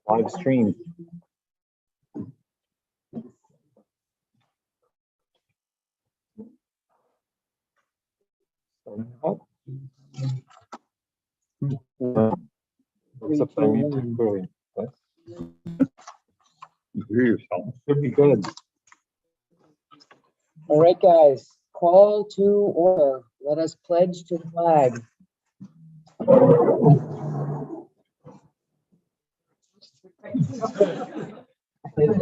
Live stream. Except I need to clearly. You hear yourself. Should be good. All right, guys, call to order. Let us pledge to the flag.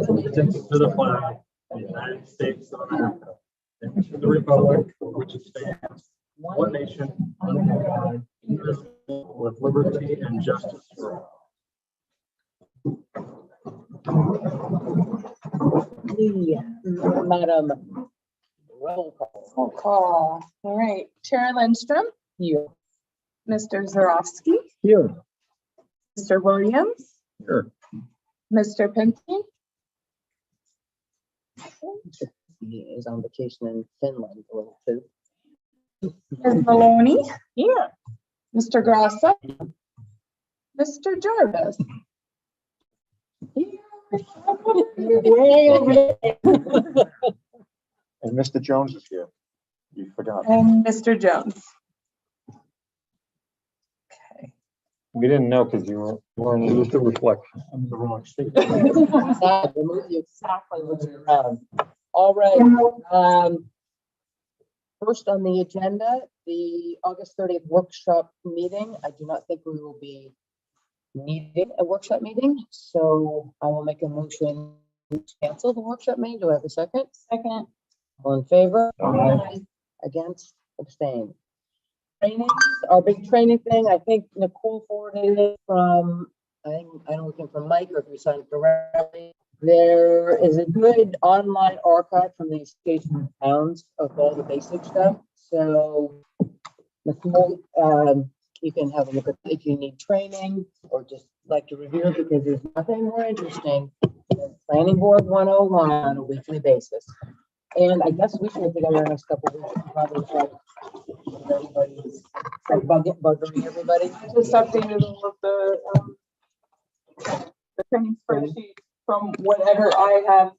Allegiance to the flag of the United States of America and to the republic for which it stands, one nation, under God, indivisible, with liberty and justice for all. Madam, roll call. Roll call. All right, Chair Lindstrom, Here. Mr. Zarowski, Here. Mr. Williams, Here. Mr. Penty, He is on vacation in Finland a little too. Ms. Maloney. Here. Mr. Grassa. Mr. Jarvis. Way over there. And Mr. Jones is here. You forgot. And Mr. Jones. Okay. We didn't know because you weren't used to reflection. I'm in the wrong state. Sad, we'll move you exactly when you're around. All right, first on the agenda, the August 30th workshop meeting. I do not think we will be needing a workshop meeting, so I will make a motion to cancel the workshop meeting. Do I have a second? Second. All in favor? Aye. Against? Abstain. Trainings, our big training thing, I think Nicole forwarded it from, I don't looking from Mike, or if you signed it directly. There is a good online archive from the Association of Towns of all the basic stuff. So Nicole, you can have a look at it if you need training or just like to review it, because there's nothing more interesting than Planning Board 101 on a weekly basis. And I guess we should get together in the next couple of weeks, and probably try to everybody's like bugging everybody. I just updated all of the training spreadsheet from whatever I have,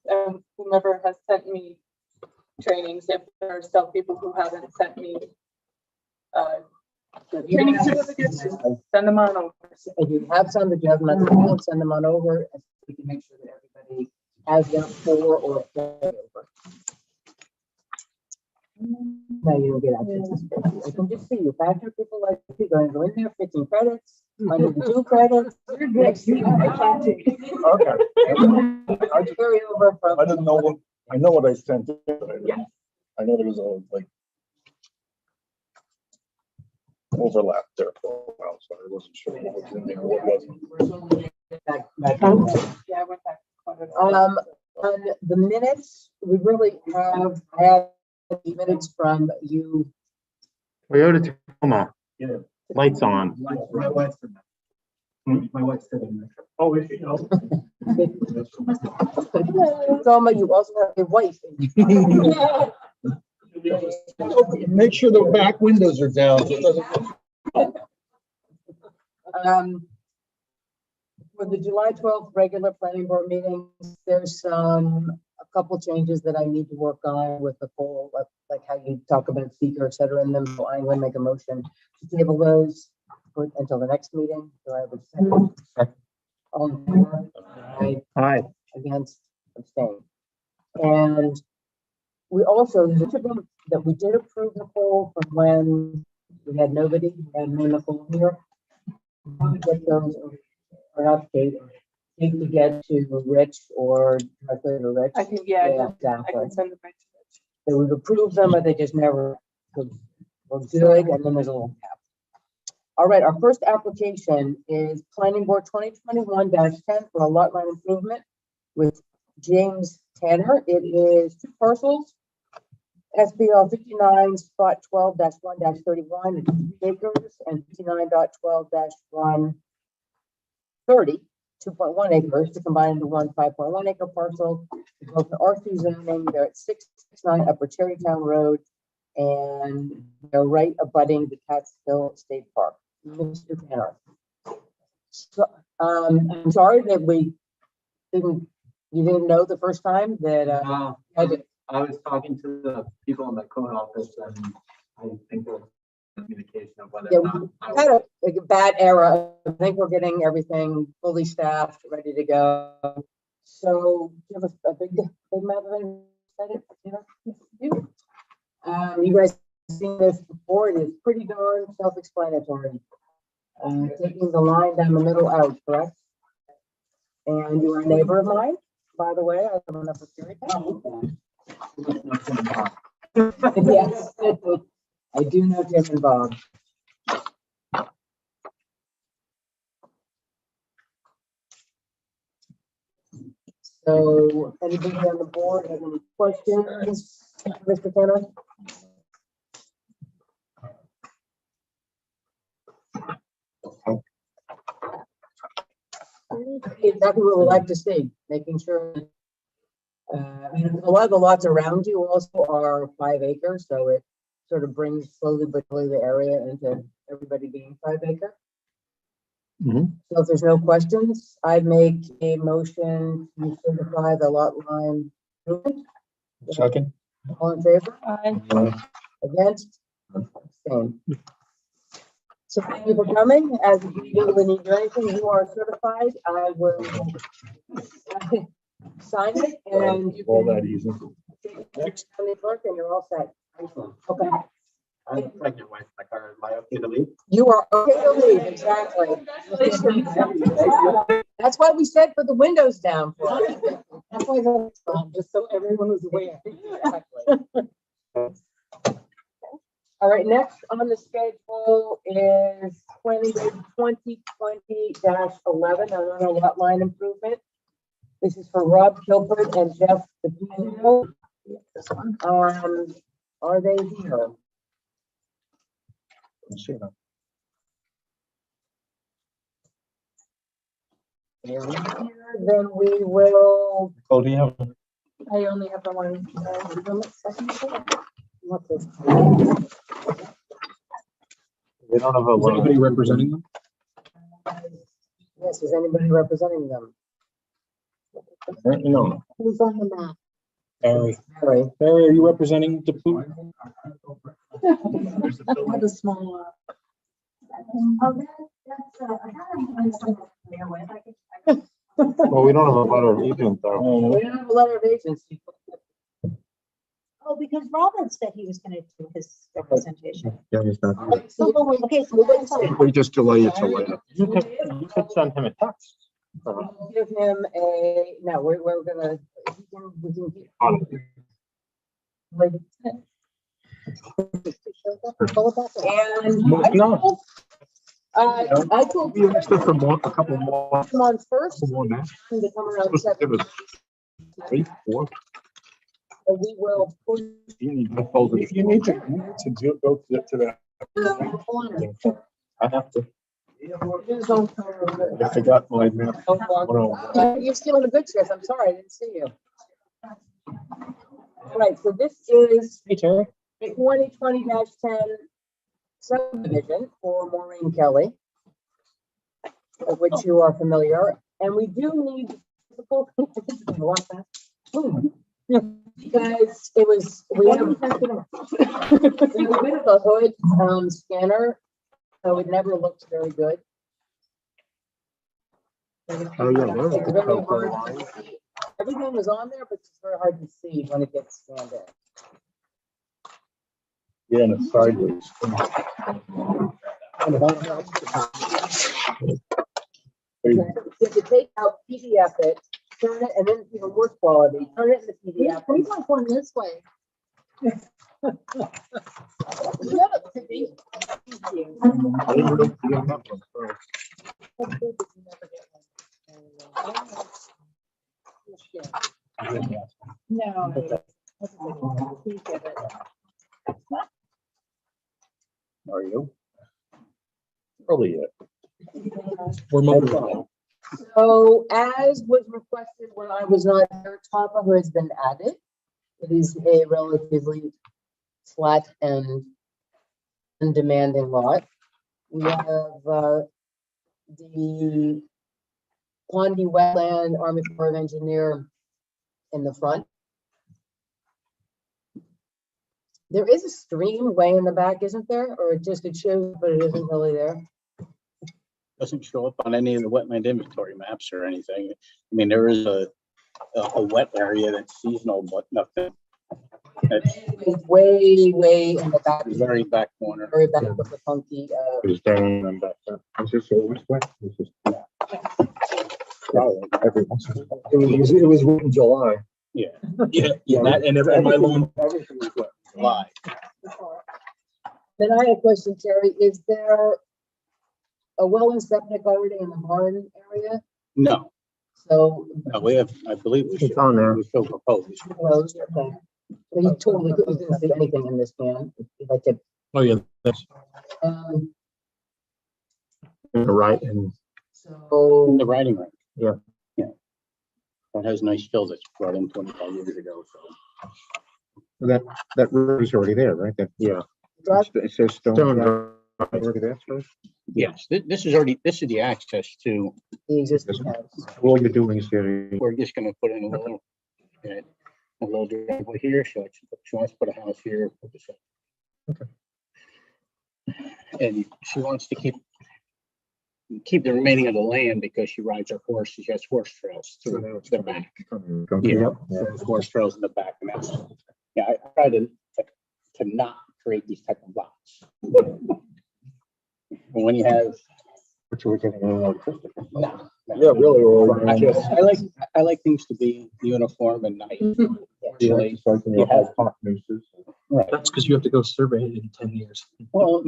whomever has sent me trainings. If there are still people who haven't sent me training certificates, send them on over. If you have some that you haven't, send them on over, and we can make sure that everybody has them for or over. No, you don't get access to spreadsheet. I can just see you, factor people like you going to go in there, 15 credits, 102 credits. Next week, I can't take it. Okay. I'll carry over from. I didn't know what, I know what I sent. In, but I Yeah. I know there was a like overlap there for a while, so I wasn't sure what was in there, what wasn't. Yeah, I went back. On the minutes, we really have the minutes from you. Toyota Tacoma. Yeah. Lights on. My wife's sitting there. Oh, is she? Oh. Thelma, you also have a wife. Make sure the back windows are down. So it doesn't. For the July 12th regular planning board meeting, there's a couple changes that I need to work on with the poll, like how you talk about speaker, et cetera, and then so I'm going to make a motion to table those until the next meeting. So I have a second. All in favor? Hi. Against, abstain. And we also, there's two of them that we did approve the poll from when we had nobody, we had no Nicole here. We get those or update to get to Rich or directly to Rich. I think, yeah, I Exactly. can send them right to Rich. So we've approved them, but they just never were good, and then there's a little gap. All right, our first application is Planning Board 2021-10 for a lot line improvement with James Tanner. It is 2 parcels, SBL 59 spot 12-1-31, it's 3 acres, and 59.12-130, 2.1 acres to combine into one 5.1 acre parcel. Both the R2 zoning, they're at 669 Upper Cherrytown Road, and they're right abutting the Catskill State Park. Mr. Tanner. So, I'm sorry that you didn't know the first time that, I was talking to the people in the code office and I think there was communication of whether yeah, or we not. had a bad era. I think we're getting everything fully staffed, ready to go. So, do you have a big map of it? You guys have seen this before. It is pretty darn self-explanatory. Taking the line down the middle out, correct? And you're a neighbor of mine, by the way. I live on Upper Currituck. Yes, I do know Tim and Bob. So, anybody on the board have any questions, Mr. Tanner? Exactly what we like to see, making sure. A lot of the lots around you also are 5 acres, so it sort of brings slowly but surely the area into everybody being 5 acre. So if there's no questions, I make a motion to certify the lot line. improvement. Second. All in favor? Aye. Against? Abstain. So thank you for coming. As we usually need to do anything, you are certified. I will sign it and you All can that easy. next on the clerk and you're all set. Okay. I have a pregnant wife in my car. Am I okay to leave? You are okay to leave, exactly. That's why we said put the windows down. For it. That's why just so everyone was aware. Exactly. All right, next on the schedule is 2020-11, another lot line improvement. This is for Rob Kilford and Jeff DePino. Are they here? They're here, then we will. Oh, do you have? I only have the one. What's this? They don't have a. Is anybody representing them? Yes, is anybody representing them? No. Who's on the map? Barry. Barry. Barry, are you representing the poop? I have a small. Well, we don't have a letter of agent though. We don't have a letter of agency. Oh, because Robert said he was gonna do his representation. Yeah, he's not. Okay, so that's all. We just delay it till later. You could send him a text. We'll give him a, no, we're gonna, we can keep. Like, and No. I told We asked her for more, a couple more. him on first More than that. to come around Supposed to give 7. us 3, 4. And we will push. You need to do, go to that. I have to. I forgot my map. You're still in the good shape. I'm sorry, I didn't see you. Right, so this is Hey, Terry. 2020-10 subdivision for Maureen Kelly, of which you are familiar, and we do need because it was, we have a bit of a hood scanner, so it never looked very good. Oh, yeah, there It's was a very couple hard of to see. Everything was on there, but it's very hard to see when it gets scanned in. Yeah, and it's sideways. You have to take out PDF it, turn it, and then even worse quality, turn it into PDF. We want one this way. No. Please give it. Are you? Probably it. We're moving. So as was requested when I was not there, topo has been added. It is a relatively flat and undemanding lot. We have the Quandie Wetland, Army Corps of Engineer in the front. There is a stream way in the back, isn't there? Or it shows, but it isn't really there. Doesn't show up on any of the wetland inventory maps or anything. I mean, there is a wet area that's seasonal, but nothing. It's It's way in the back, the very back corner. very back of the funky, It's down and back there. Is this always wet? This is- Every once in a while. It was in July. Yeah, and my lawn. Everything was wet. July. Then I have a question, Terry, is there a well and septic already in the barn area? No, So, we have, I believe we should. It's on there. We still propose. closed, okay. So you totally didn't see anything in this plan, like it, Oh, yeah, that's. Right, and so, The riding ring. Yeah. Yeah. It has nice hills that's brought in 25 years ago, so. that road is already there, right? Yeah. drive- It says Stone Drive. Already there, first? Yes, this is the access to, the existing house. All you're doing is getting. we're just gonna put in a little driveway here, so she wants to put a house here. Put this up. And she wants to keep the remaining of the land because she rides her horse, she has horse trails through the back. Yeah, so there's horse trails in the back, and that's, yeah, I try to not create these type of lots. And when you have, Which we're getting a little. no, Yeah, really. or- I like things to be uniform and nice. Yeah, Actually, so you have park nooses. right, That's because you have to go survey it in 10 years. well,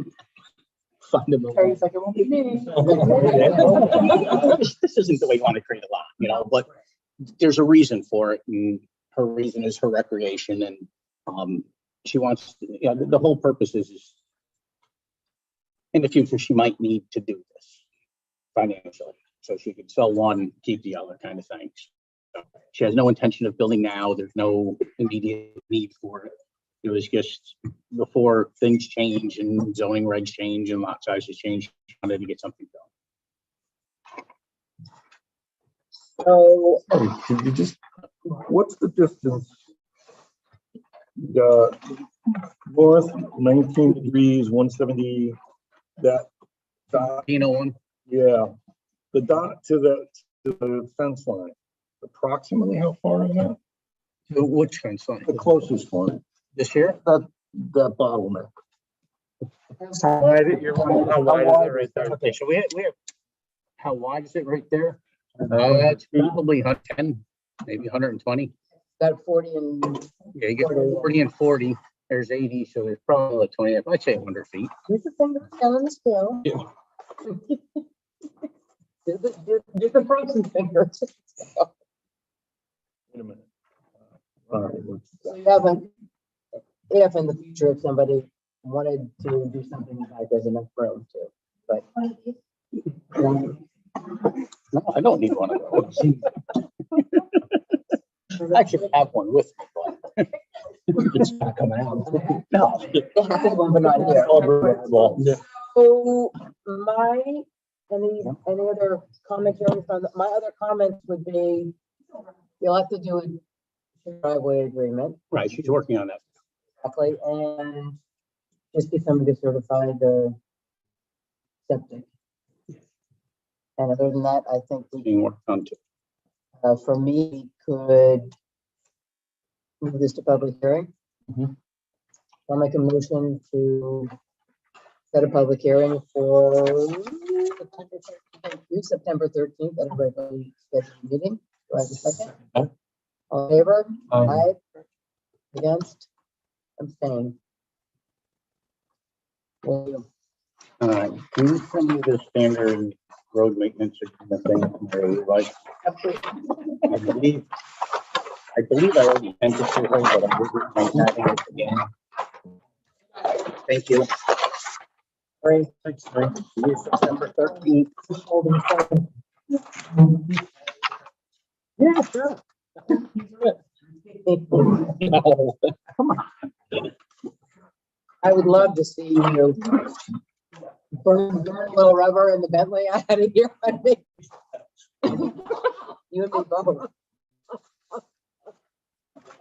fundamental. Terry's like, it won't be me. This isn't the way you want to create a lot, but there's a reason for it, and her reason is her recreation, and she wants, the whole purpose is in the future, she might need to do this financially, so she could sell one, keep the other kind of thing. So she has no intention of building now. There's no immediate need for it. It was just before things change and zoning regs change and lot sizes change, she wanted to get something done. So, Can you just, what's the distance? The north 19 degrees, 170, that dot, One. yeah, the dot to the fence line. Approximately how far is that? Which fence line? The closest one. This here? That bottleneck. How wide is it right there? Okay, so we have, how wide is it right there? It's probably 110, maybe 120. got 40 and, Yeah, you get 40 and 40, there's 80, so there's probably like 20, I'd say 100 feet. here's the thing that's down on the scale. Yeah. Do the frozen fingers. Wait a minute. All right, So you have a, if in the future, if somebody wanted to do something like, there's enough room to, but. No, I don't need one of those. I actually have one with me, but it's not coming out. No. They have this one, but not here. So any other commentary from, my other comments would be, you'll have to do a driveway agreement, Right, she's working on that. exactly, and just get somebody to certify the septic. And other than that, I think we, Being worked on too. for me, could move this to public hearing. Mhm. I'll make a motion to set a public hearing for September 13th at a regularly scheduled meeting. Do I have a second? Aye. All in favor? Aye. Aye. Against? Abstain. William. All right, can you send me the standard road maintenance or thing, like, I believe I already sent it to her, but I'm having it again. Thank you. Great. Thanks, Frank. See you September 13th. Yeah, sure. No. Come on. I would love to see you burn a little rubber in the Bentley I had it here. You and me both.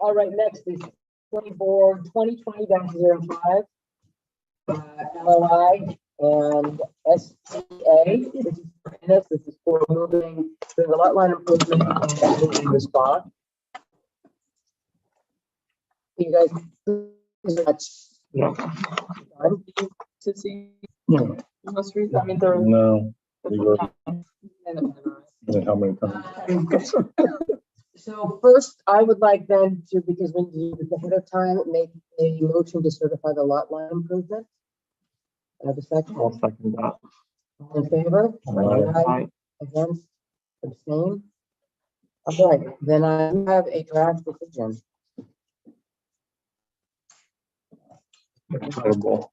All right, next is planning board 2020-05. LOI and STA. This is for moving the lot line improvement and moving the spot. You guys, that's, To see no. most recent, I mean, there. No, we were, how many times? So first, I would like then to, because when you do this ahead of time, make a motion to certify the lot line improvement. I have a second. I'll second that. All in favor? Aye. Against? Abstain? All right, then I have a draft decision. Incredible.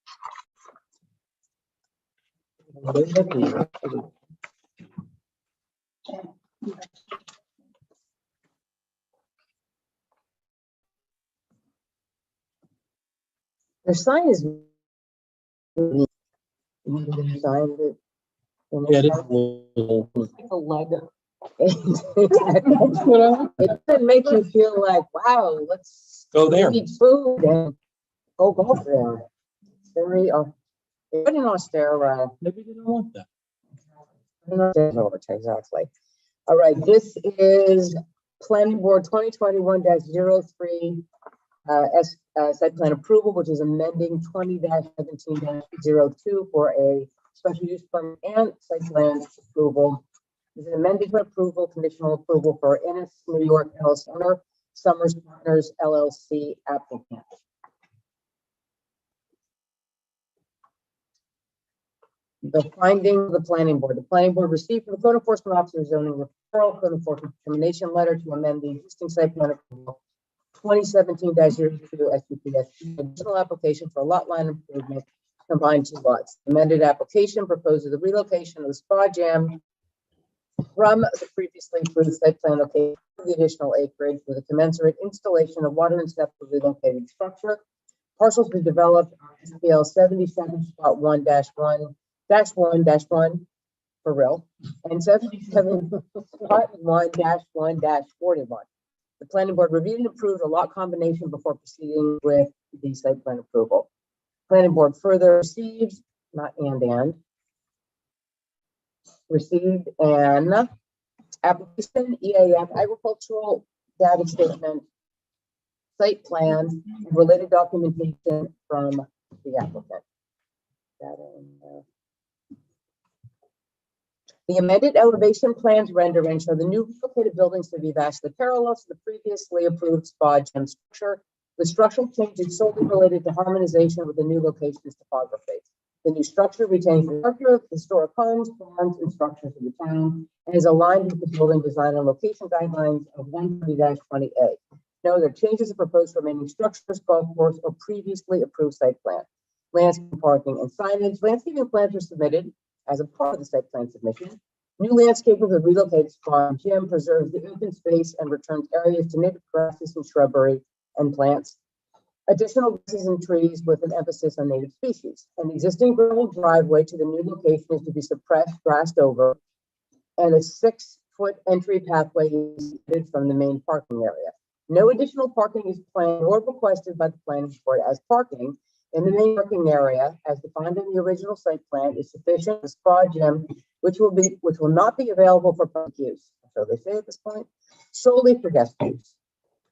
The sign is. You signed it. Yeah, it is a little. A leg. It doesn't make you feel like, wow, let's Go there. eat food and go there. Very, but in Australia, Maybe they don't want that. exactly. All right, this is planning board 2021-03. Site plan approval, which is amending 20-17-02 for a special use permit and site plan approval. This is amended approval, conditional approval for Ennis, New York, LLC owner, Summers Partners LLC applicant. The finding of the planning board. The planning board received from the code enforcement officer zoning referral, code enforcement determination letter to amend the existing site plan approval 2017-02 SUPS additional application for a lot line improvement, combined two lots. Amended application proposes the relocation of the spa jam from the previously approved site plan location to the additional acreage with a commensurate installation of water and step for relocated structure. Parcels to be developed SPL 77-1-1-1-1 for real, and 77-1-1-41. The planning board reviewed and approved a lot combination before proceeding with the site plan approval. Planning board further received, not received an application, EAF, agricultural data statement, site plan, and related documentation from the applicant. The amended elevation plans rendering show the new located buildings to be vastly parallel to the previously approved spa gym structure. The structural change is solely related to harmonization with the new location's topography. The new structure retains the character of historic homes, farms, and structures of the town, and is aligned with the building design and location guidelines of 130-20A. No other changes are proposed for remaining structures, golf course, or previously approved site plan. Landscape, parking, and signage. Landscaping plans were submitted as a part of the site plan submission. New landscape of the relocated spa and gym preserves the open space and returns areas to native grasses and shrubbery and plants. Additional grasses and trees with an emphasis on native species. An existing gravel driveway to the new location is to be suppressed, grassed over, and a 6-foot entry pathway is needed from the main parking area. No additional parking is planned or requested by the planning board, as parking in the main parking area, as defined in the original site plan, is sufficient. The spa gym, which will not be available for public use, so they say at this point, solely for guest use.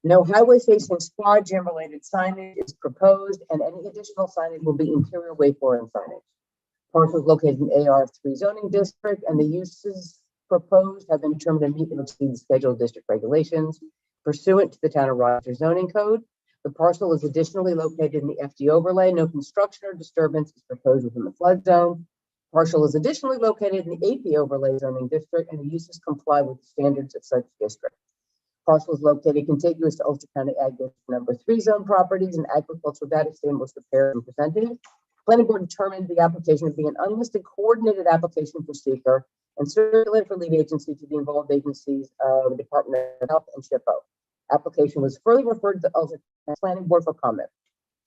No highway-facing spa gym related signage is proposed, and any additional signage will be interior wayfaring signage. Parcels located in AR3 zoning district, and the uses proposed have been determined to meet and exceed the scheduled district regulations pursuant to the Town of Rochester zoning code. The parcel is additionally located in the FD overlay. No construction or disturbance is proposed within the flood zone. Parcel is additionally located in the AP overlay zoning district, and the uses comply with the standards of such district. Parcel is located contiguous to Ulster County Ag District Number 3 zone properties, and agricultural data statement was prepared and presented. Planning board determined the application to be an unlisted coordinated application for seeker and circulated for lead agency to the involved agencies of the Department of Health and SHPO. Application was further referred to the Ulster Planning Board for comment.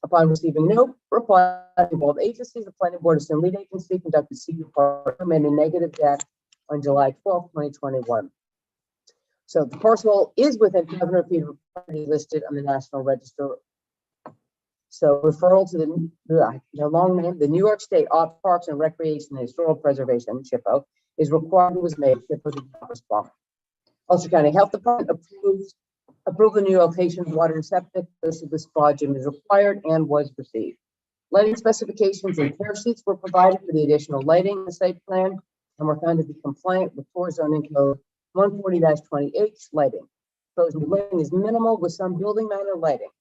Upon receiving no reply from involved agencies, the planning board assumed lead agency conducted seeker part, made a negative deck on July 12, 2021. So the parcel is within 500 feet of property listed on the National Register. So referral to the long name, the New York State Office of Parks and Recreation and Historical Preservation, SHPO, is required was made. SHPO is the proper spot. Ulster County Health Department approved the new location, water and septic, listed the spa gym is required and was received. Lighting specifications and tear sheets were provided for the additional lighting in the site plan and were found to be compliant with Tour Zoning Code 140-20H lighting. Proposed new lighting is minimal with some building manner lighting.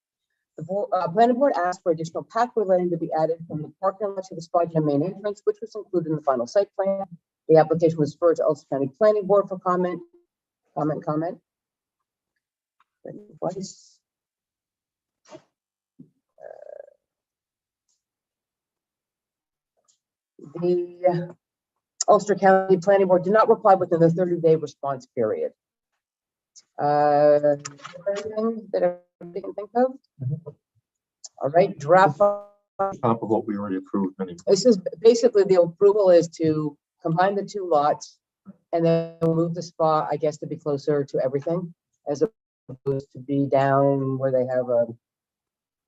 The planning board asked for additional pathway lighting to be added from the parking lot to the spa gym main entrance, which was included in the final site plan. The application was referred to Ulster County Planning Board for comment. What is? The Ulster County Planning Board did not reply within the 30-day response period. Anything that everybody can think of? All right, draft. Top of what we already approved anyway. This is basically the approval is to combine the two lots and then move the spa, I guess, to be closer to everything as opposed to be down where they have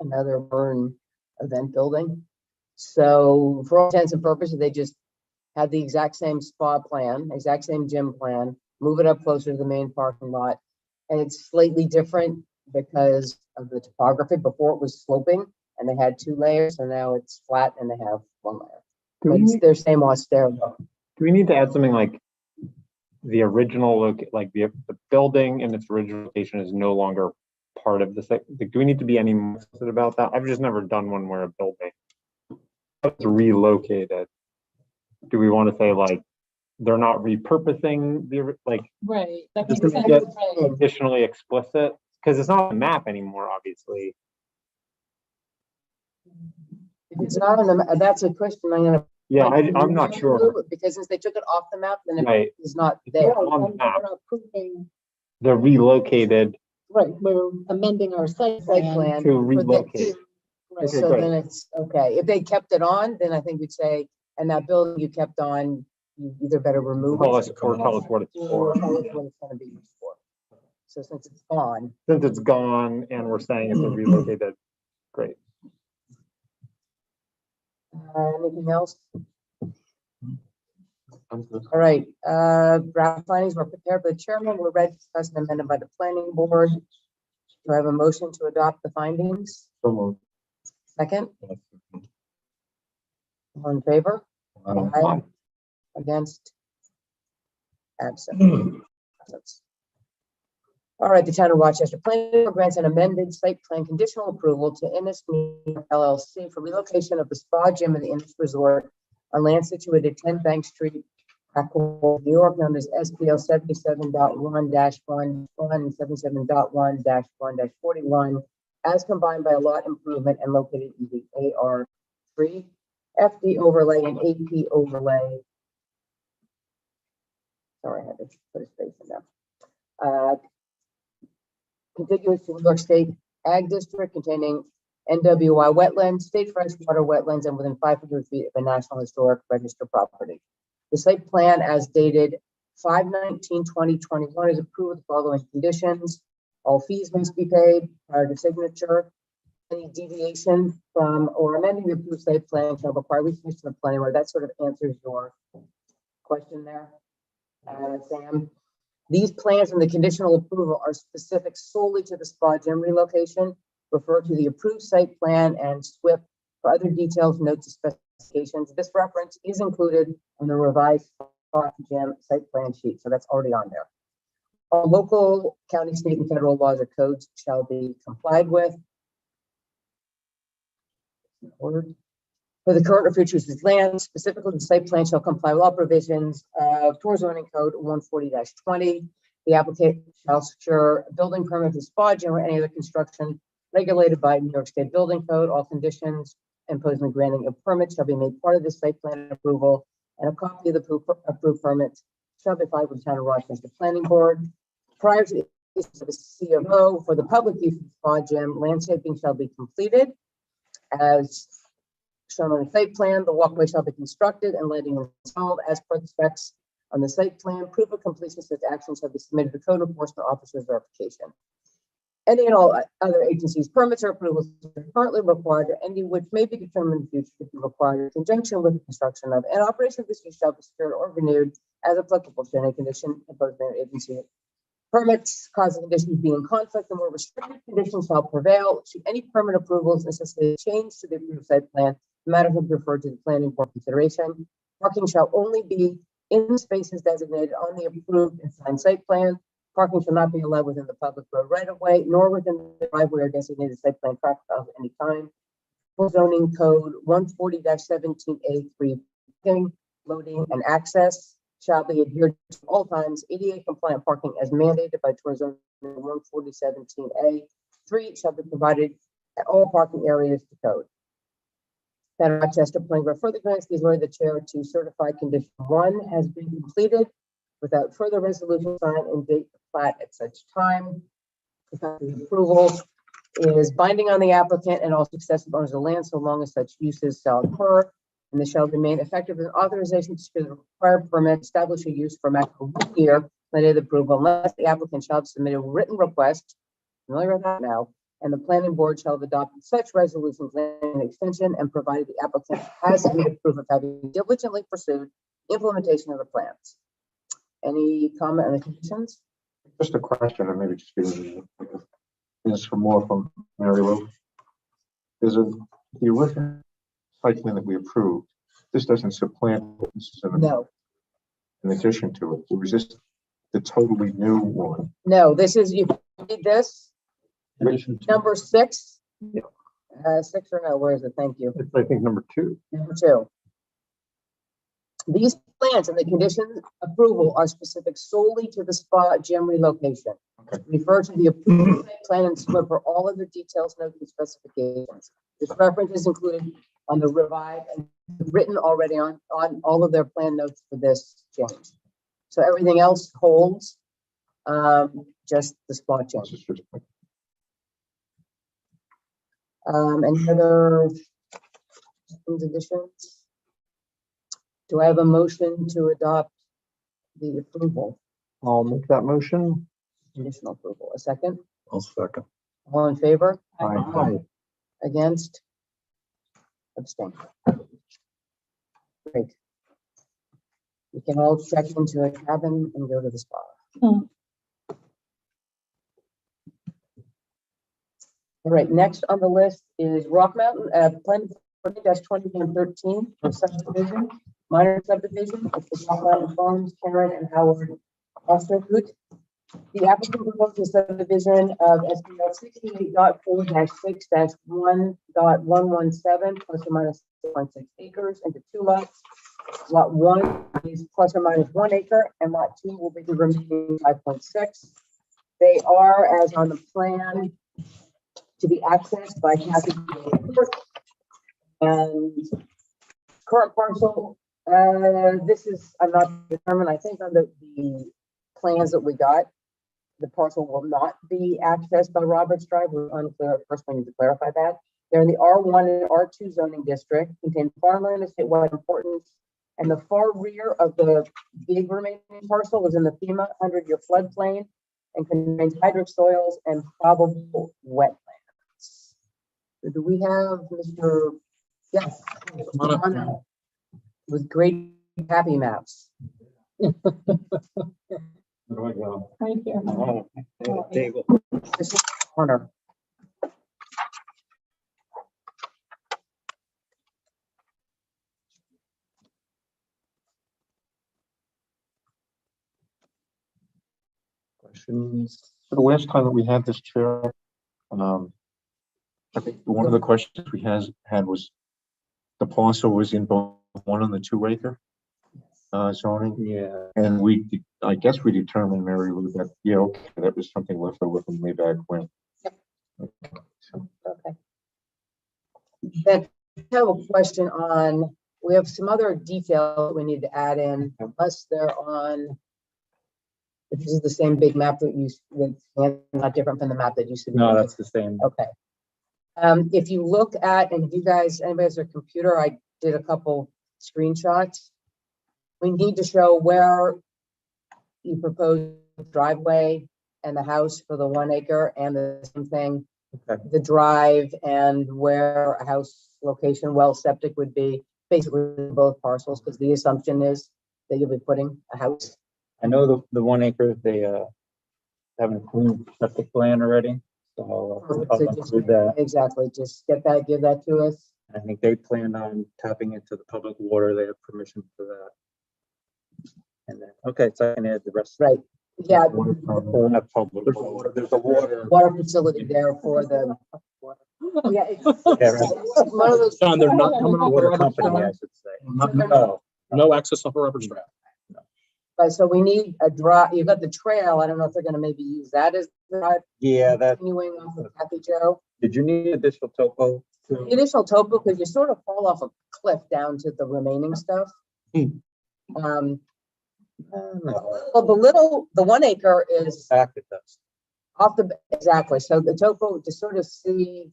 another burn event building. So for all intents and purposes, they just had the exact same spa plan, exact same gym plan, move it up closer to the main parking lot. And it's slightly different because of the topography. Before it was sloping and they had 2 layers, so now it's flat and they have 1 layer. But it's their same austere look. Do we need to add something like the original look, like the building in its original location is no longer part of the site? Like, do we need to be any more explicit about that? I've just never done one where a building was relocated. Do we want to say like they're not repurposing the like? Right. That Does makes it sense. get Right. additionally explicit? Because it's not a map anymore, obviously. If it's not on the, that's a question I'm gonna. Yeah, I'm not sure. Because since they took it off the map, then Right. it is not It's there. not on the map. We're approving, They're relocated right, we're amending our site Site plan. plan. to for the- relocate. Right. Okay, So great. then it's, okay, if they kept it on, then I think we'd say, and that building you kept on, you either better remove Tell it us or tell us what it's or for. tell us what it's gonna be used for. So since it's gone, Since it's gone and we're saying it's a relocated, great. anything else? All right, draft findings were prepared by the chairman, were read, discussed, and amended by the planning board. Do I have a motion to adopt the findings? So moved. Second, all in favor? Aye. Against? Absent. All right, the Town of Rochester Planning Board grants an amended site plan conditional approval to Innis Media LLC for relocation of the spa gym and the Innis Resort on land situated at 10 Bank Street, New York, known as SPL 77.1-1, 77.1-1-41, as combined by a lot improvement and located in the AR3, FD overlay and AP overlay. Sorry, I had to put a space in there. Contiguous to New York State Ag District containing NWI wetlands, state freshwater wetlands, and within 500 feet of a National Historic Register property. The site plan as dated 5/19/2021 is approved with the following conditions. All fees must be paid prior to signature. Any deviation from or amending the approved site plan shall require resubmission to the planning board. That sort of answers your question there, Sam. These plans and the conditional approval are specific solely to the spa gym relocation. Refer to the approved site plan and SWIP for other details, notes, and specifications. This reference is included on the revised spa gym site plan sheet, so that's already on there. All local, county, state, and federal laws or codes shall be complied with. For the current or future use of land, specifically the site plan shall comply with all provisions of Tour Zoning Code 140-20. The applicant shall secure a building permit for the spa gym or any other construction regulated by New York State Building Code. All conditions imposed in the granting of permits shall be made part of this site plan approval, and a copy of the approved permits shall be filed with the Town of Rochester Planning Board. Prior to the issue of a CFO for the public use of the spa gym, landscaping shall be completed as shown on the site plan. The walkway shall be constructed and lighting installed as per the specs On the site plan, proof of completion of such actions shall be submitted to code enforcement officer's verification. Any and all other agencies' permits or approvals currently required, or any which may be determined in the future to be required in conjunction with the construction of and operation of this use shall be secured or renewed as applicable to any condition imposed by an agency. Permits causing conditions be in conflict and more restrictive conditions shall prevail. Should any permit approvals necessitate change to the approved site plan, the matter will be referred to the planning board consideration. Parking shall only be in spaces designated on the approved and signed site plan. Parking shall not be allowed within the public road right of way, nor within the driveway or designated site plan traffic of any kind. Full zoning code 140-17A3, loading and access shall be adhered to all times. ADA compliant parking as mandated by Tour Zone 140-17A3 shall be provided at all parking areas to code. That Rochester Planning Board further grants the authority of the chair to certify condition 1 has been completed without further resolution signed and date the plat at such time. The approval is binding on the applicant and all successive owners of land so long as such uses shall occur. And this shall remain effective as authorization to secure the required permit, establish a use for a maximum of 1 year, from the date of the approval, unless the applicant shall have submitted a written request, familiar with that now, and the planning board shall have adopted such resolutions and extension and provided the applicant has submitted proof of having diligently pursued implementation of the plans. Any comment on the conditions? Just a question, and maybe just give me, this is for more from Mary Lou. There's the original site plan that we approved. This doesn't supplant, this is No, in addition to it. It was just the totally new one. no, this is, you read this, Condition two. number 6. Yeah. 6 or no, where is it? Thank you. It's, I think, number 2. Number 2. These plans and the conditions approval are specific solely to the spa gym relocation. Okay. Refer to the approved site plan and scope for all of the details, notes, and specifications. This reference is included on the revived and written already on all of their plan notes for this change. So everything else holds, just the spa change. This is just- Any other additions? Do I have a motion to adopt the approval, I'll make that motion. conditional approval? A second? I'll second. All in favor? Aye. Against? Abstain. Great. We can all check into a cabin and go to the spa. Hmm. All right, next on the list is Rock Mountain, plan 20-2113, subdivision, minor subdivision, of the Rock Mountain Farms, Karen and Howard Osterhout. The applicant proposes subdivision of SBL 68.4-6-1.117 plus or minus 6.6 acres into 2 lots. Lot 1 is plus or minus 1 acre, and lot 2 will be the remaining 5.6. They are, as on the plan, to be accessed by Kathy. And current parcel, this is, I'm not determined, I think on the plans that we got, the parcel will not be accessed by Roberts Drive. We're unclear. First, we need to clarify that. They're in the R1 and R2 zoning district, contain farmland of statewide importance, and the far rear of the big remaining parcel is in the FEMA 100-year floodplain and contains hydric soils and probable wetlands. So do we have Mr. Yes, with great happy maps. There we go. Right here. Oh, table. This is Hunter. Questions? So the last time that we had this chair, I think one of the questions we had was the parcel was in both 1 and the 2 acre zoning. Yeah. And I guess we determined, Mary Lou, that, yeah, okay, that was something left over from way back when. Okay, so Okay. Then I have a question on, we have some other detail we need to add in, unless they're on. If this is the same big map that you, that's not different from the map that used to be. No, that's the same. Okay. If you look at, and you guys, anybody has their computer, I did a couple screenshots. We need to show where you propose driveway and the house for the 1 acre and the same thing, Okay. the drive and where a house location, well, septic would be basically both parcels, because the assumption is that you'll be putting a house. I know the 1 acre, they have an approved septic plan already, so I'll So just- include that. Exactly, just get that, give that to us. I think they planned on tapping into the public water, they have permission for that. And then, okay, so I can add the rest. Right, yeah, Or not public. There's a water. water facility there for the. Yeah. it's one of those- John, they're not coming off the Water rubber company, strap? I should say. No, no access off a rubber strap. But so we need a drive, you've got the trail, I don't know if they're gonna maybe use that as the drive, Yeah, that, continuing off of Kathy Joe. did you need additional topo? The initial topo, because you sort of fall off a cliff down to the remaining stuff. Um, well, the 1 acre is Back it does. off exactly, so the topo to sort of see,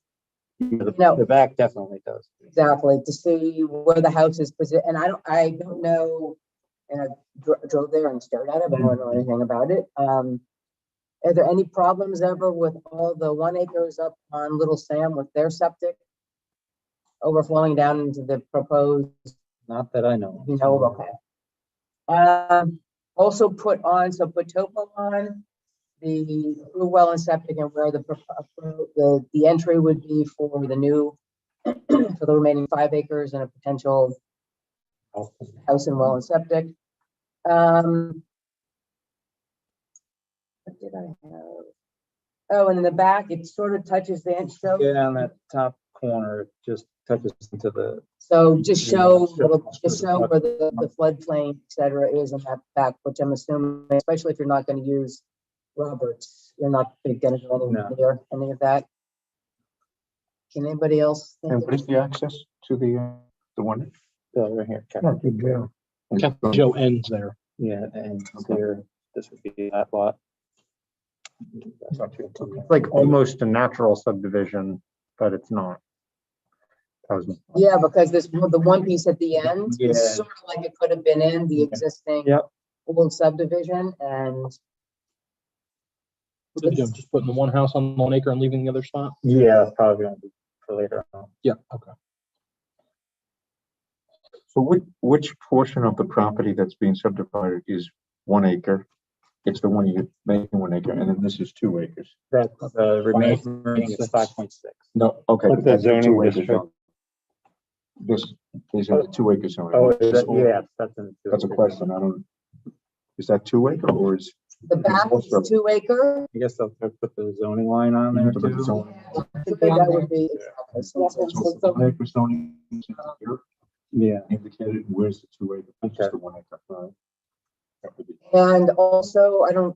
No. The back definitely does. exactly, to see where the house is positioned, and I don't know. And I drove there and stared at it, but I don't know anything about it. Are there any problems ever with all the 1 acres up on Little Sam with their septic overflowing down into the proposed, Not that I know. you know, okay. Also put topo on the approved well and septic and where the entry would be for the new, for the remaining 5 acres and a potential house and well and septic. What did I have? Oh, and in the back, it sort of touches the inch show. Yeah, on that top corner, it just touches into the, So just show, Yeah, just show where the floodplain, et cetera, is in that back, which I'm assuming, especially if you're not gonna use Roberts, you're not gonna do No. any near any of that. Can anybody else? think And of- what is the access to the one? right here. Joe ends there. Yeah, and here, this would be that lot. That's not too- It's like almost a natural subdivision, but it's not. That was, Yeah, because the one piece at the end Yeah. is sort of like it could have been in the existing Yep. old subdivision and So, Joe, just putting the one house on 1 acre and leaving the other spot? Yeah, it's probably gonna be for later on. Yeah, okay. So which portion of the property that's being subdivided is 1 acre? It's the one you're making 1 acre, and then this is 2 acres. That, remaining is 5.6. No, okay. What's but the that's a zoning 2 acre district? zone. This is in the 2 acre zone. Oh, is that, yeah, that's in. That's a question. I don't, is that 2 acre or is? the back is 2 acre. I guess I'll put the zoning line on there too. That would be. So 1 acre zoning is here Yeah, indicated, where's the 2 acre? Which is Okay. the 1 acre. That would be- And also, I don't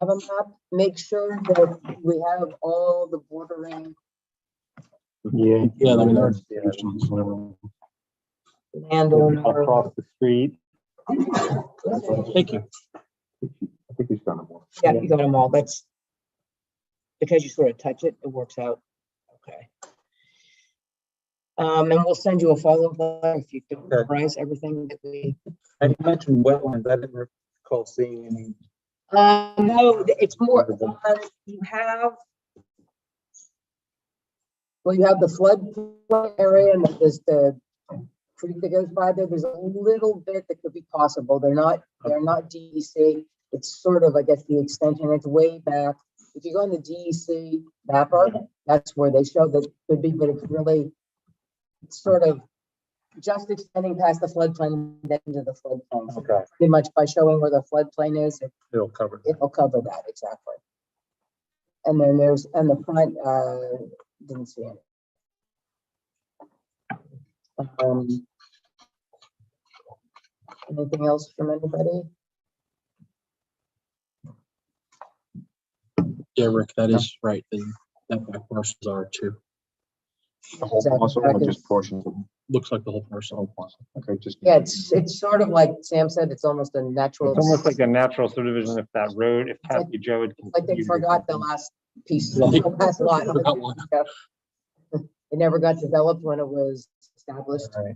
have a map, make sure that we have all the bordering yeah. Yeah, I mean, That's- yeah. landowner. Across the street. Thank you. I think he's done it more. Yeah, you got them all, that's because you sort of touch it, it works out, okay. And we'll send you a follow-up letter if you can Okay. summarize everything that we. I mentioned wetlands, I didn't recall seeing any. No, it's more, you have. Well, you have the flood area and there's the creek that goes by there. There's a little bit that could be possible. They're not DEC. It's sort of, I guess, the extension. It's way back. If you go on the DEC mapper, that's where they show that could be, but it's really it's sort of just extending past the floodplain and then into the floodplain. So Okay, pretty much by showing where the floodplain is, it'll cover. it'll cover that, exactly. And then there's, and the front, didn't see it. Anything else from anybody? Yeah, Rick, that is right. That back parcels are too. The whole Exactly. parcel or just portions of them? Looks like the whole parcel. Okay, just. Yeah, it's sort of like Sam said, it's almost a natural. It's almost like a natural subdivision if that road, if Kathy Joe had. Like they continued to- forgot the last piece, Yeah. the last lot. Forgot one. It never got developed when it was established. Right.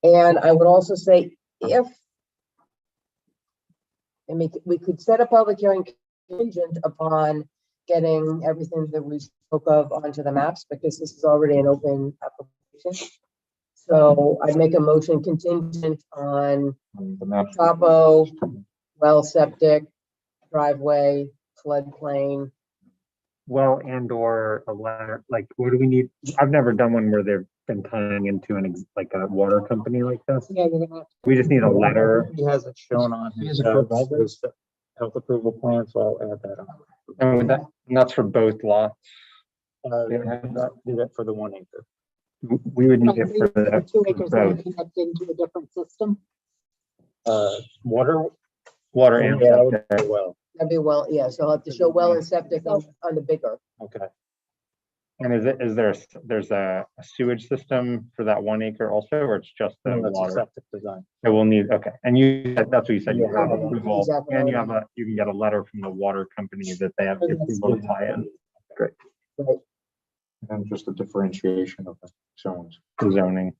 And I would also say, if And we could set a public hearing contingent upon getting everything that we spoke of onto the maps, because this is already an open application. So I'd make a motion contingent on on the maps. topo, well, septic, driveway, floodplain. Well, and or a letter, like, what do we need? I've never done one where they've been tying into like a water company like this. Yeah, you're gonna have to. We just need a letter. He has it shown on He his, has a proposal. his health approval plan, so I'll add that on. And that's for both lots. Do that for the 1 acre. We would need it for the 2 acres that both connect into a different system. Water. water and Yeah, that would septic. be well, That'd be well, yeah, so I'll have to show well and septic on the bigger. okay. And there's a sewage system for that 1 acre also, or it's just the No, that's a water? septic design. So we'll need, okay, and that's what you said, you have Yeah. approval, Exactly. and you can get a letter from the water company that they have the approval to tie in. Great, And just a differentiation of the zones, the zoning.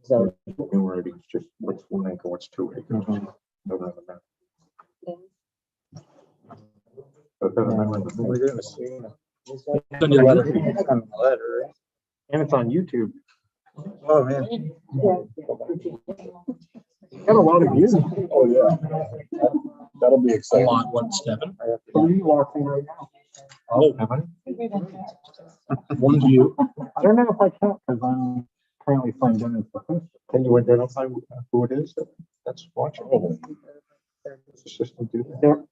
So, enumerating just what's 1 acre, what's 2 acres. Mhm. Over on the map. But then amendment was made. We're gonna see. Send you a letter. On the letter, right? And it's on YouTube. Oh, man. Got a lot of views. Oh, yeah. That'll be exciting. Lot 1-7. I have to- Three watching right now. Oh, Have I? one view. I don't know if I can, because I'm currently signed in as the host. Can you identify who it is that's watching? Does the system do that? There-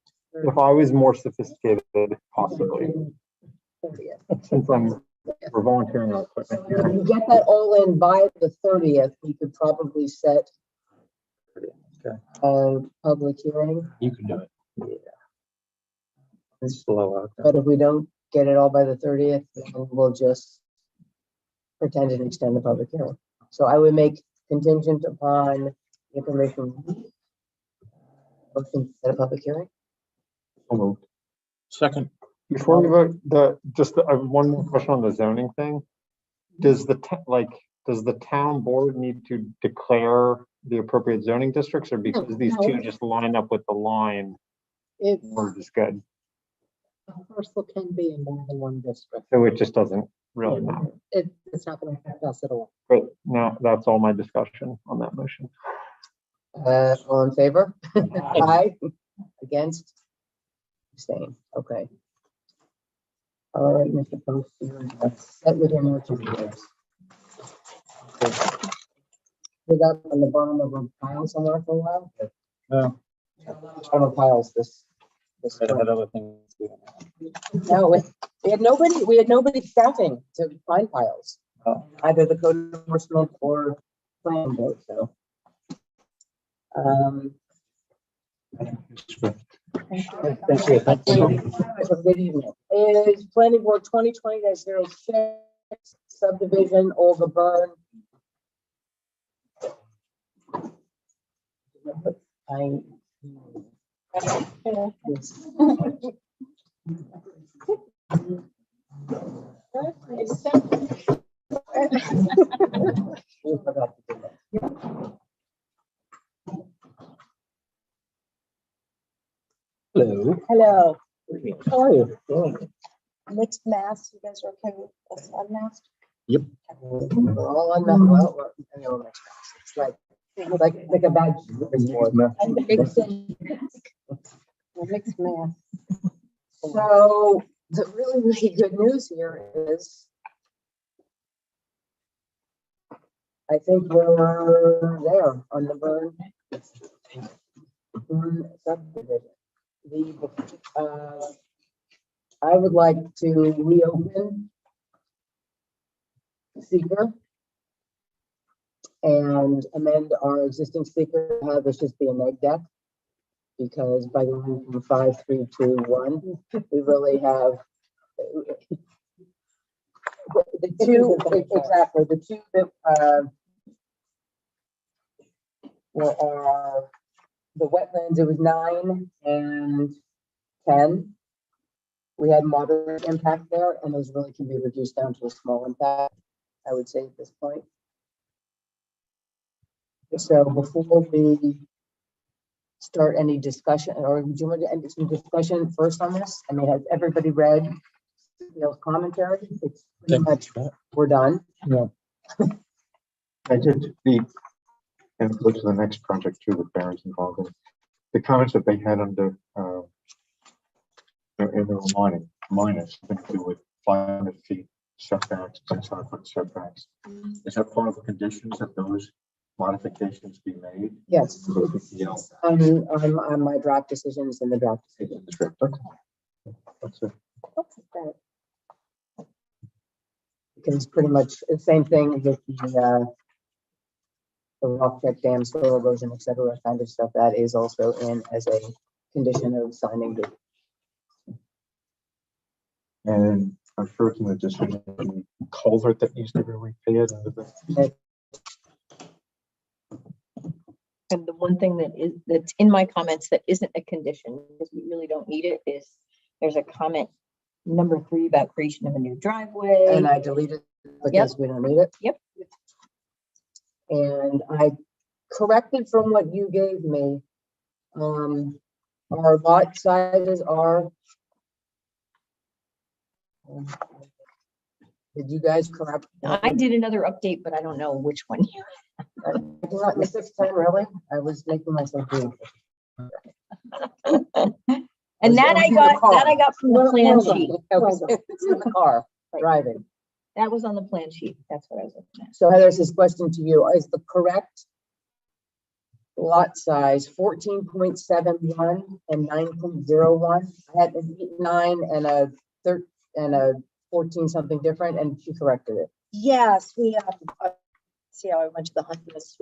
If I was more sophisticated, possibly, since we're volunteering our equipment if here. you get that all in by the 30th, we could probably set Okay. a public hearing, You can do it. It's slow out there. but if we don't get it all by the 30th, then we'll just pretend and extend the public hearing. So I would make contingent upon information. Motion to set a public hearing. So moved. Second. Before we vote, one more question on the zoning thing. Does the town board need to declare the appropriate zoning districts, or because these two No. just line up with the line, It's, we're just good? a parcel can be in more than one district. So it just doesn't really matter. It's not gonna affect us at all. Great, now that's all my discussion on that motion. All in favor? Aye. Against? Abstain, okay. All right, Mr. Post, you're set with your motion. Put that on the bottom of a pile somewhere for a while? No, Bottom of piles this. I had other things. to do. No, we had nobody staffing to find piles. Oh. Either the code enforcement or planning board, so. Thank you. Have a good evening. Is planning board 2020-06 subdivision Olga Burn. We forgot to do that. Hello. Hello. How are you? Mixed mass, you guys are okay with us unmasked? We're all on that, well, I know, it's like a badge. And the big thing. Mixed mass. So the really, really good news here is I think we're there on the burn subdivision. I would like to reopen seeker and amend our existing seeker, have this just be a neg deck. Because by going from 5, 3, 2, 1, we really have the two, exactly, the two that are the wetlands, it was 9 and 10. We had moderate impact there, and those really can be reduced down to a small impact, I would say at this point. So before we start any discussion, or do you want to end some discussion first on this? I mean, has everybody read Dale's commentary? It's pretty much, we're done. I did and go to the next project too, with Barron's involved in. The comments that they had under, in the minus, something to do with 500 feet setbacks, 600-foot setbacks. Is that part of the conditions that those modifications be made? Yes, Yeah. on my draft decisions and the draft decision. That's it. Because it's pretty much the same thing with the rock check dam, soil erosion, et cetera, kind of stuff that is also in as a condition of signing the. And I'm sure it's in the decision, the culvert that needs to be repaired under the. And the one thing that's in my comments that isn't a condition, because we really don't need it, is there's a comment number 3 about creation of a new driveway. And I deleted because we don't need it. Yep. And I corrected from what you gave me. Our lot sizes are. Did you guys correct? I did another update, but I don't know which one. The 610, really? I was making myself do. And that I got from the plan sheet. It's in the car, driving. That was on the plan sheet. That's what I was looking at. So Heather, this question to you, is the correct lot size 14.71 and 9.01? I had an 9 and a 13 and a 14 something different, and she corrected it. Yes, we, see how I went to the hunt list.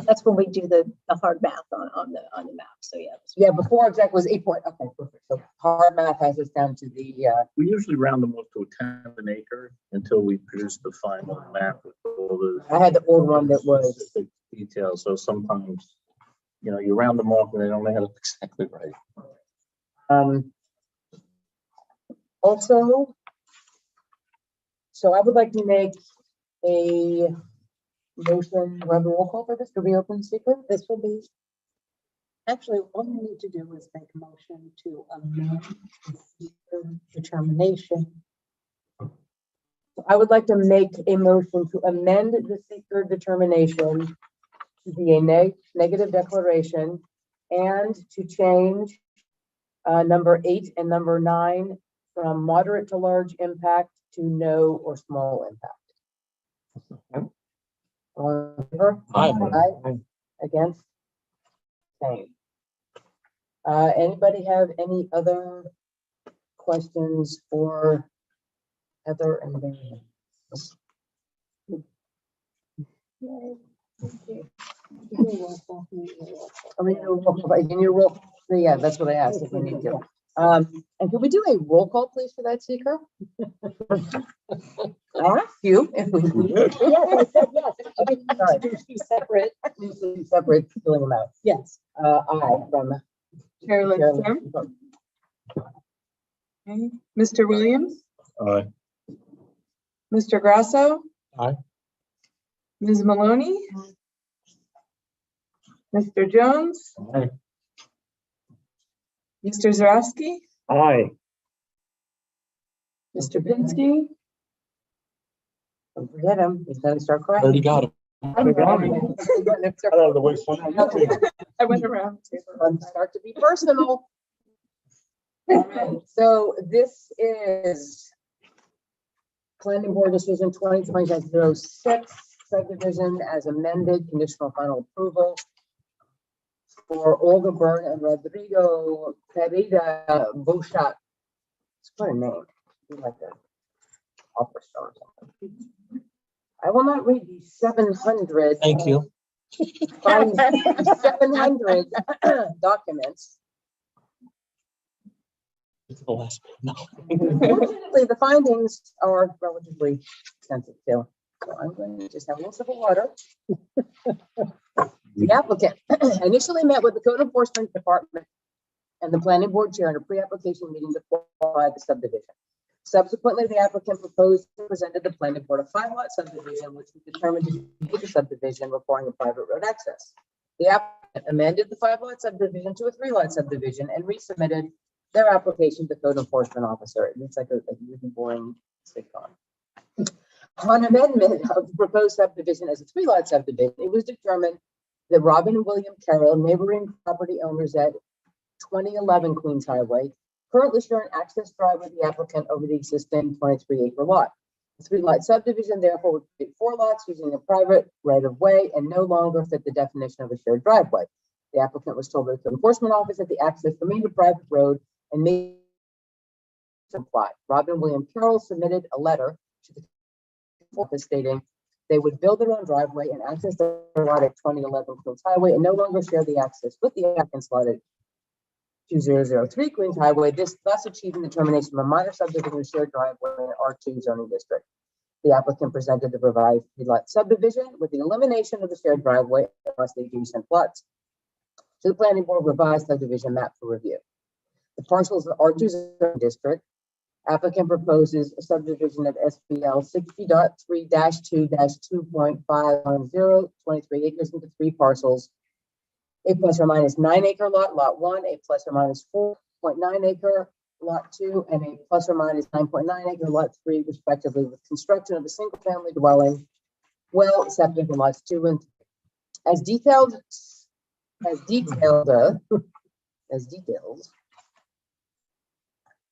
That's when we do the hard math on the map. So yeah. Yeah, before exact was 8 point. Okay, perfect. So hard math has us down to the, We usually round them up to a 10th an acre until we produce the final map with all the. I had the old one that was, specific details, so sometimes, you round them off and they don't have it exactly right. also, so I would like to make a motion, we have a roll call for this, to reopen secret. This will be, actually, all we need to do is make a motion to amend the determination. I would like to make a motion to amend the seeker determination to be a negative declaration and to change number 8 and number 9 from moderate to large impact to no or small impact. All in favor? Aye. Against? Same. Anybody have any other questions for Heather and Mary? Yeah, that's what I asked, if we need to. And can we do a roll call, please, for that seeker? I asked you if we. Yes, I said yes. Okay, all right. Separate. Separate, filling them out. Yes. Aye, from. Chair Lindstrom, okay. Mr. Williams, Aye. Mr. Grasso. Aye. Ms. Maloney. Mr. Jones, Aye. Mr. Zarowski, Aye. Mr. Pinsky. Don't forget him, he's gonna start crying. Already got it. I went around. Start to be personal. So this is planning board decision 2020-06 subdivision as amended, conditional final approval for Olga Byrne and Rodrigo Pereira Bouchat. It's quite a name. You're like an opera star or something. I will not read the 700. Thank you. 700 documents. It's the last. No. Fortunately, the findings are relatively extensive too. So I'm going to just have a little sip of water. The applicant initially met with the code enforcement department and the planning board chair in a pre-application meeting to qualify the subdivision. Subsequently, the applicant proposed and presented the planning board a 5-lot subdivision, which was determined to be a subdivision requiring a private road access. The applicant amended the 5-lot subdivision to a 3-lot subdivision and resubmitted their application to the code enforcement officer. It looks like a really boring sitcom. On amendment of the proposed subdivision as a 3-lot subdivision, it was determined that Robin and William Carroll, neighboring property owners at 2011 Queens Highway, currently share an access drive with the applicant over the existing 23-acre lot. The 3-lot subdivision therefore would create 4 lots using a private right-of-way and no longer fit the definition of a shared driveway. The applicant was told by the code enforcement office that the access remained a private road and made comply. Robin and William Carroll submitted a letter to the office stating they would build their own driveway and access their lot at 2011 Queens Highway and no longer share the access with the applicant's lot at 2003 Queens Highway, this thus achieving the termination of a minor subdivision shared driveway in R2 zoning district. The applicant presented the revised 3-lot subdivision with the elimination of the shared driveway across the adjacent lots to the planning board revised subdivision map for review. The parcels of R2 zoning district. Applicant proposes a subdivision of SBL 60.3-2-2.510, 23 acres into 3 parcels. A plus or minus 9 acre lot, lot 1, a plus or minus 4.9 acre lot 2, and a plus or minus 9.9 acre lot 3, respectively, with construction of a single family dwelling, well, septic in lots 2 and 3.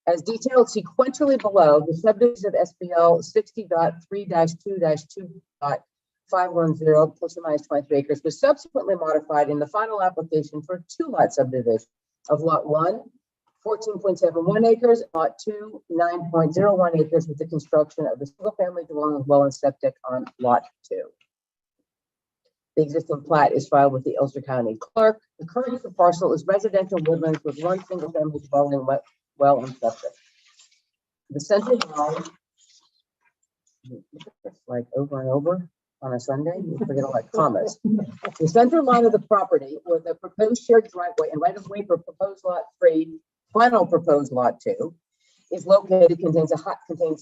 As detailed sequentially below, the subdivision of SBL 60.3-2-2.510 plus or minus 23 acres was subsequently modified in the final application for a 2-lot subdivision of lot 1, 14.71 acres, lot 2, 9.01 acres with the construction of a single family dwelling well and septic on lot 2. The existing plat is filed with the Ulster County Clerk. The current use of parcel is residential woodlands with 1 single family dwelling well and septic. The center line, like over and over on a Sunday, you forget all that commas. The center line of the property where the proposed shared driveway and right of way for proposed lot 3, final proposed lot 2, is located contains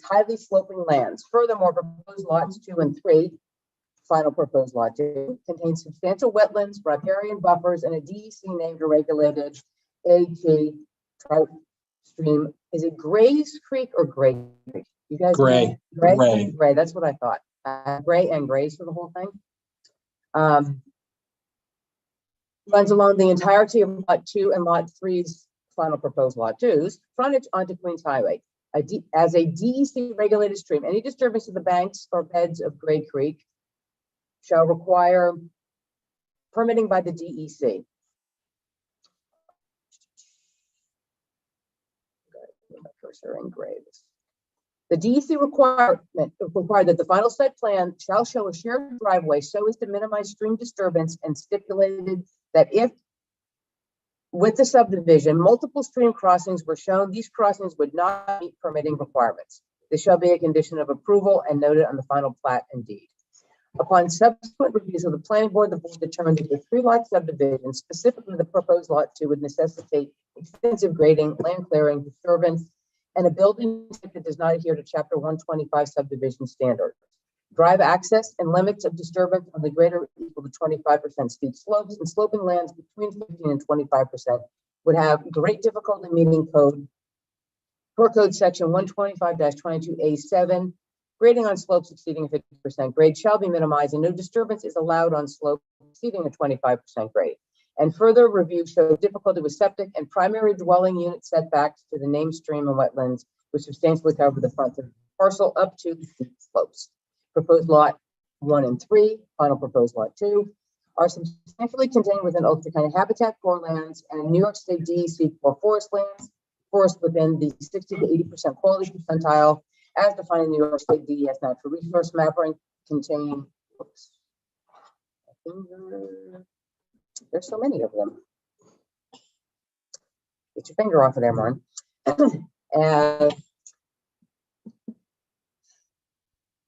highly sloping lands. Furthermore, proposed lots 2 and 3, final proposed lot 2, contains substantial wetlands, riparian buffers, and a DEC named or regulated AG trout stream. Is it Gray's Creek or Gray Creek? You guys know? Gray. That's what I thought. Gray and Grays for the whole thing. Runs along the entirety of lot 2 and lot 3's final proposed lot 2's frontage onto Queens Highway. As a DEC regulated stream, any disturbance of the banks or beds of Gray Creek shall require permitting by the DEC. Cursor in Graves. The DEC required that the final site plan shall show a shared driveway so as to minimize stream disturbance and stipulated that if with the subdivision, multiple stream crossings were shown, these crossings would not meet permitting requirements. This shall be a condition of approval and noted on the final plat and deed. Upon subsequent reviews of the planning board, the board determined that the 3-lot subdivision, specifically the proposed lot 2, would necessitate extensive grading, land clearing, disturbance, and a building that does not adhere to Chapter 125 subdivision standards. Drive access and limits of disturbance on the greater equal to 25% steep slopes and sloping lands between 15 and 25% would have great difficulty meeting code section 125-22A7. Grading on slopes exceeding 50% grade shall be minimized and no disturbance is allowed on slopes exceeding a 25% grade. And further review showed difficulty with septic and primary dwelling unit setbacks to the named stream and wetlands, which substantially cover the front of the parcel up to the steep slopes. Proposed lot 1 and 3, final proposed lot 2, are substantially contained within Ulster County Habitat Corps lands and New York State DEC Corps forest lands, forest within the 60 to 80% quality percentile, as defined in New York State DES natural resource mapping, contain, oops, there's so many of them. Get your finger off of there, Martin.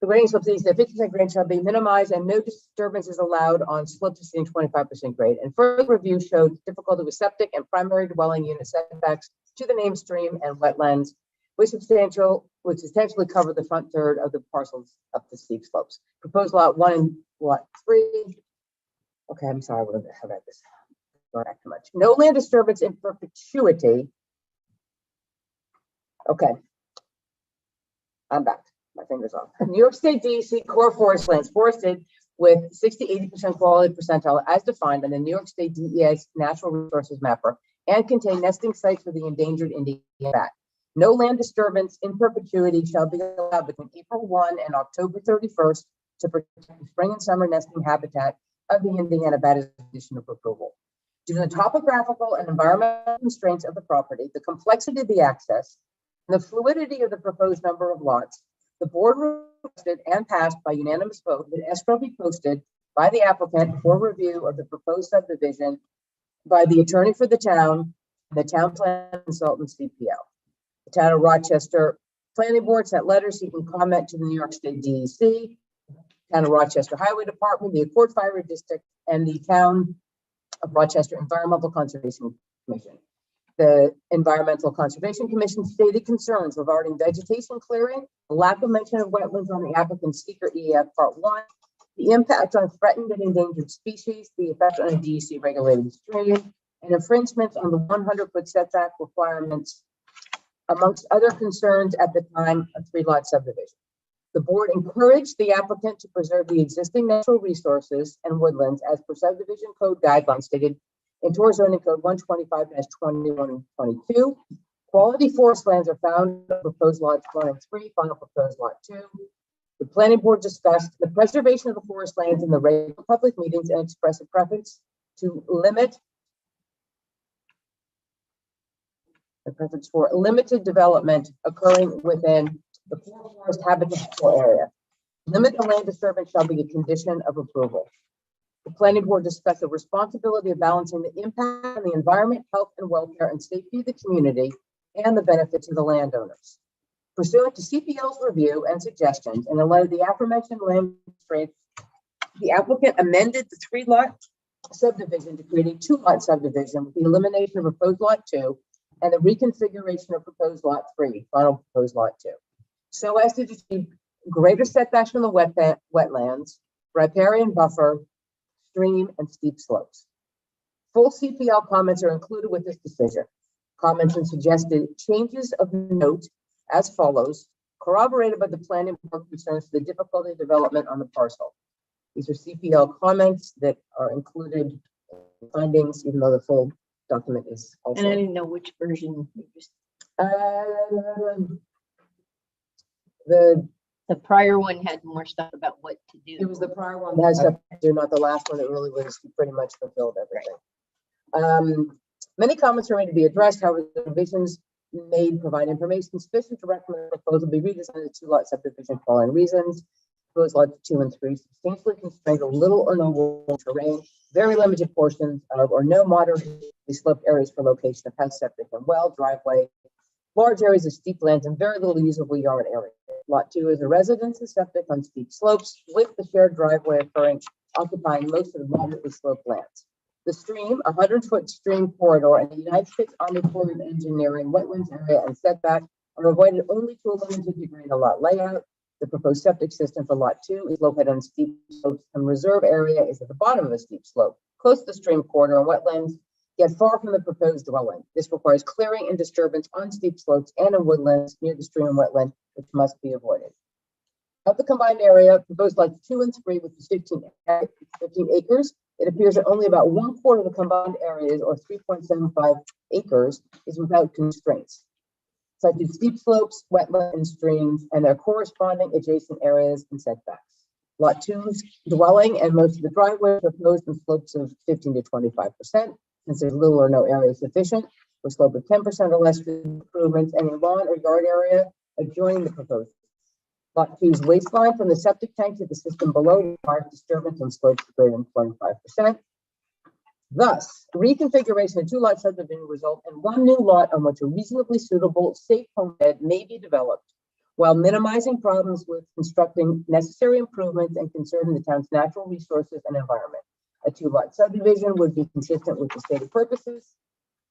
The grading slopes exceeding 50% grade shall be minimized and no disturbance is allowed on slopes exceeding 25% grade. And further review showed difficulty with septic and primary dwelling unit setbacks to the named stream and wetlands, which substantially cover the front third of the parcels up the steep slopes. Proposed lot 1 and lot 3. Okay, I'm sorry, what have I this? Not that much. No land disturbance in perpetuity. Okay. I'm back. My fingers off. New York State DEC core forest lands forested with 60-80% quality percentile as defined in the New York State DES Natural Resources Mapper and contain nesting sites for the endangered Indian bat. No land disturbance in perpetuity shall be allowed between April 1 and October 31st to protect the spring and summer nesting habitat of the Indiana bat as a condition of approval. Due to the topographical and environmental constraints of the property, the complexity of the access, and the fluidity of the proposed number of lots, the board requested and passed by unanimous vote that escrow be posted by the applicant for review of the proposed subdivision by the attorney for the town, the town plan consultant CPL. The town of Rochester Planning Board sent letters seeking comment to the New York State DEC, town of Rochester Highway Department, the Accord Fire District, and the town of Rochester Environmental Conservation Commission. The Environmental Conservation Commission stated concerns regarding vegetation clearing, the lack of mention of wetlands on the applicant's seeker EAF Part 1, the impact on threatened and endangered species, the effect on a DEC regulated stream, and infringements on the 100-foot setback requirements, amongst other concerns at the time of 3-lot subdivision. The board encouraged the applicant to preserve the existing natural resources and woodlands as per subdivision code guidelines stated in Tour Zoning Code 125-2122. Quality forest lands are found in proposed lots 1 and 3, final proposed lot 2. The planning board discussed the preservation of the forest lands in the regular public meetings and expressed a preference to limit the preference for limited development occurring within the core forest habitat area. Limit the land disturbance shall be a condition of approval. The planning board discussed the responsibility of balancing the impact on the environment, health and welfare and safety of the community and the benefit to the landowners. Pursuant to CPL's review and suggestions and in light of the aforementioned land constraints, the applicant amended the 3-lot subdivision to create a 2-lot subdivision with the elimination of proposed lot 2 and the reconfiguration of proposed lot 3, final proposed lot 2, so as to achieve greater setbacks from the wetlands, riparian buffer, stream, and steep slopes. Full CPL comments are included with this decision. Comments and suggested changes of note as follows, corroborated by the planning board concerns the difficulty of development on the parcel. These are CPL comments that are included in findings, even though the full document is also. And I didn't know which version. You just- The prior one had more stuff about what to do. It was the prior one that has stuff to do, not the last one that really was pretty much fulfilled everything. Many comments are made to be addressed, however, the revisions made provide information sufficient to recommend the proposal be redesigned to 2-lot subdivision for following reasons. Proposed lots 2 and 3 substantially constrained a little or no rural terrain, very limited portions of or no moderately sloped areas for location of house, septic, and well, driveway, large areas of steep lands, and very little usable yard area. Lot 2 is a residence and septic on steep slopes with the shared driveway occupying most of the moderately sloped lands. The stream, a 100-foot stream corridor, and the United States Army Corps of Engineering wetlands area and setback are avoided only to a limited degree in the lot layout. The proposed septic system for lot 2 is located on steep slopes, and reserve area is at the bottom of a steep slope, close to the stream corridor and wetlands, yet far from the proposed dwelling. This requires clearing and disturbance on steep slopes and in woodlands near the stream and wetland, which must be avoided. Of the combined area, proposed lots 2 and 3 with 15 acres, it appears that only about 1/4 of the combined areas, or 3.75 acres, is without constraints, such as steep slopes, wetlands, and streams, and their corresponding adjacent areas and setbacks. Lot 2's dwelling and most of the driveways are proposed in slopes of 15 to 25%, since there's little or no area sufficient for slope of 10% or less for improvements, and a lawn or yard area adjoining the proposed. Lot 2's waistline from the septic tank to the system below requires disturbance on slopes greater than 25%. Thus, reconfiguration of 2-lot subdivision will result in 1 new lot on which a reasonably suitable, safe homestead may be developed, while minimizing problems with constructing necessary improvements and conserving the town's natural resources and environment. A 2-lot subdivision would be consistent with the stated purposes,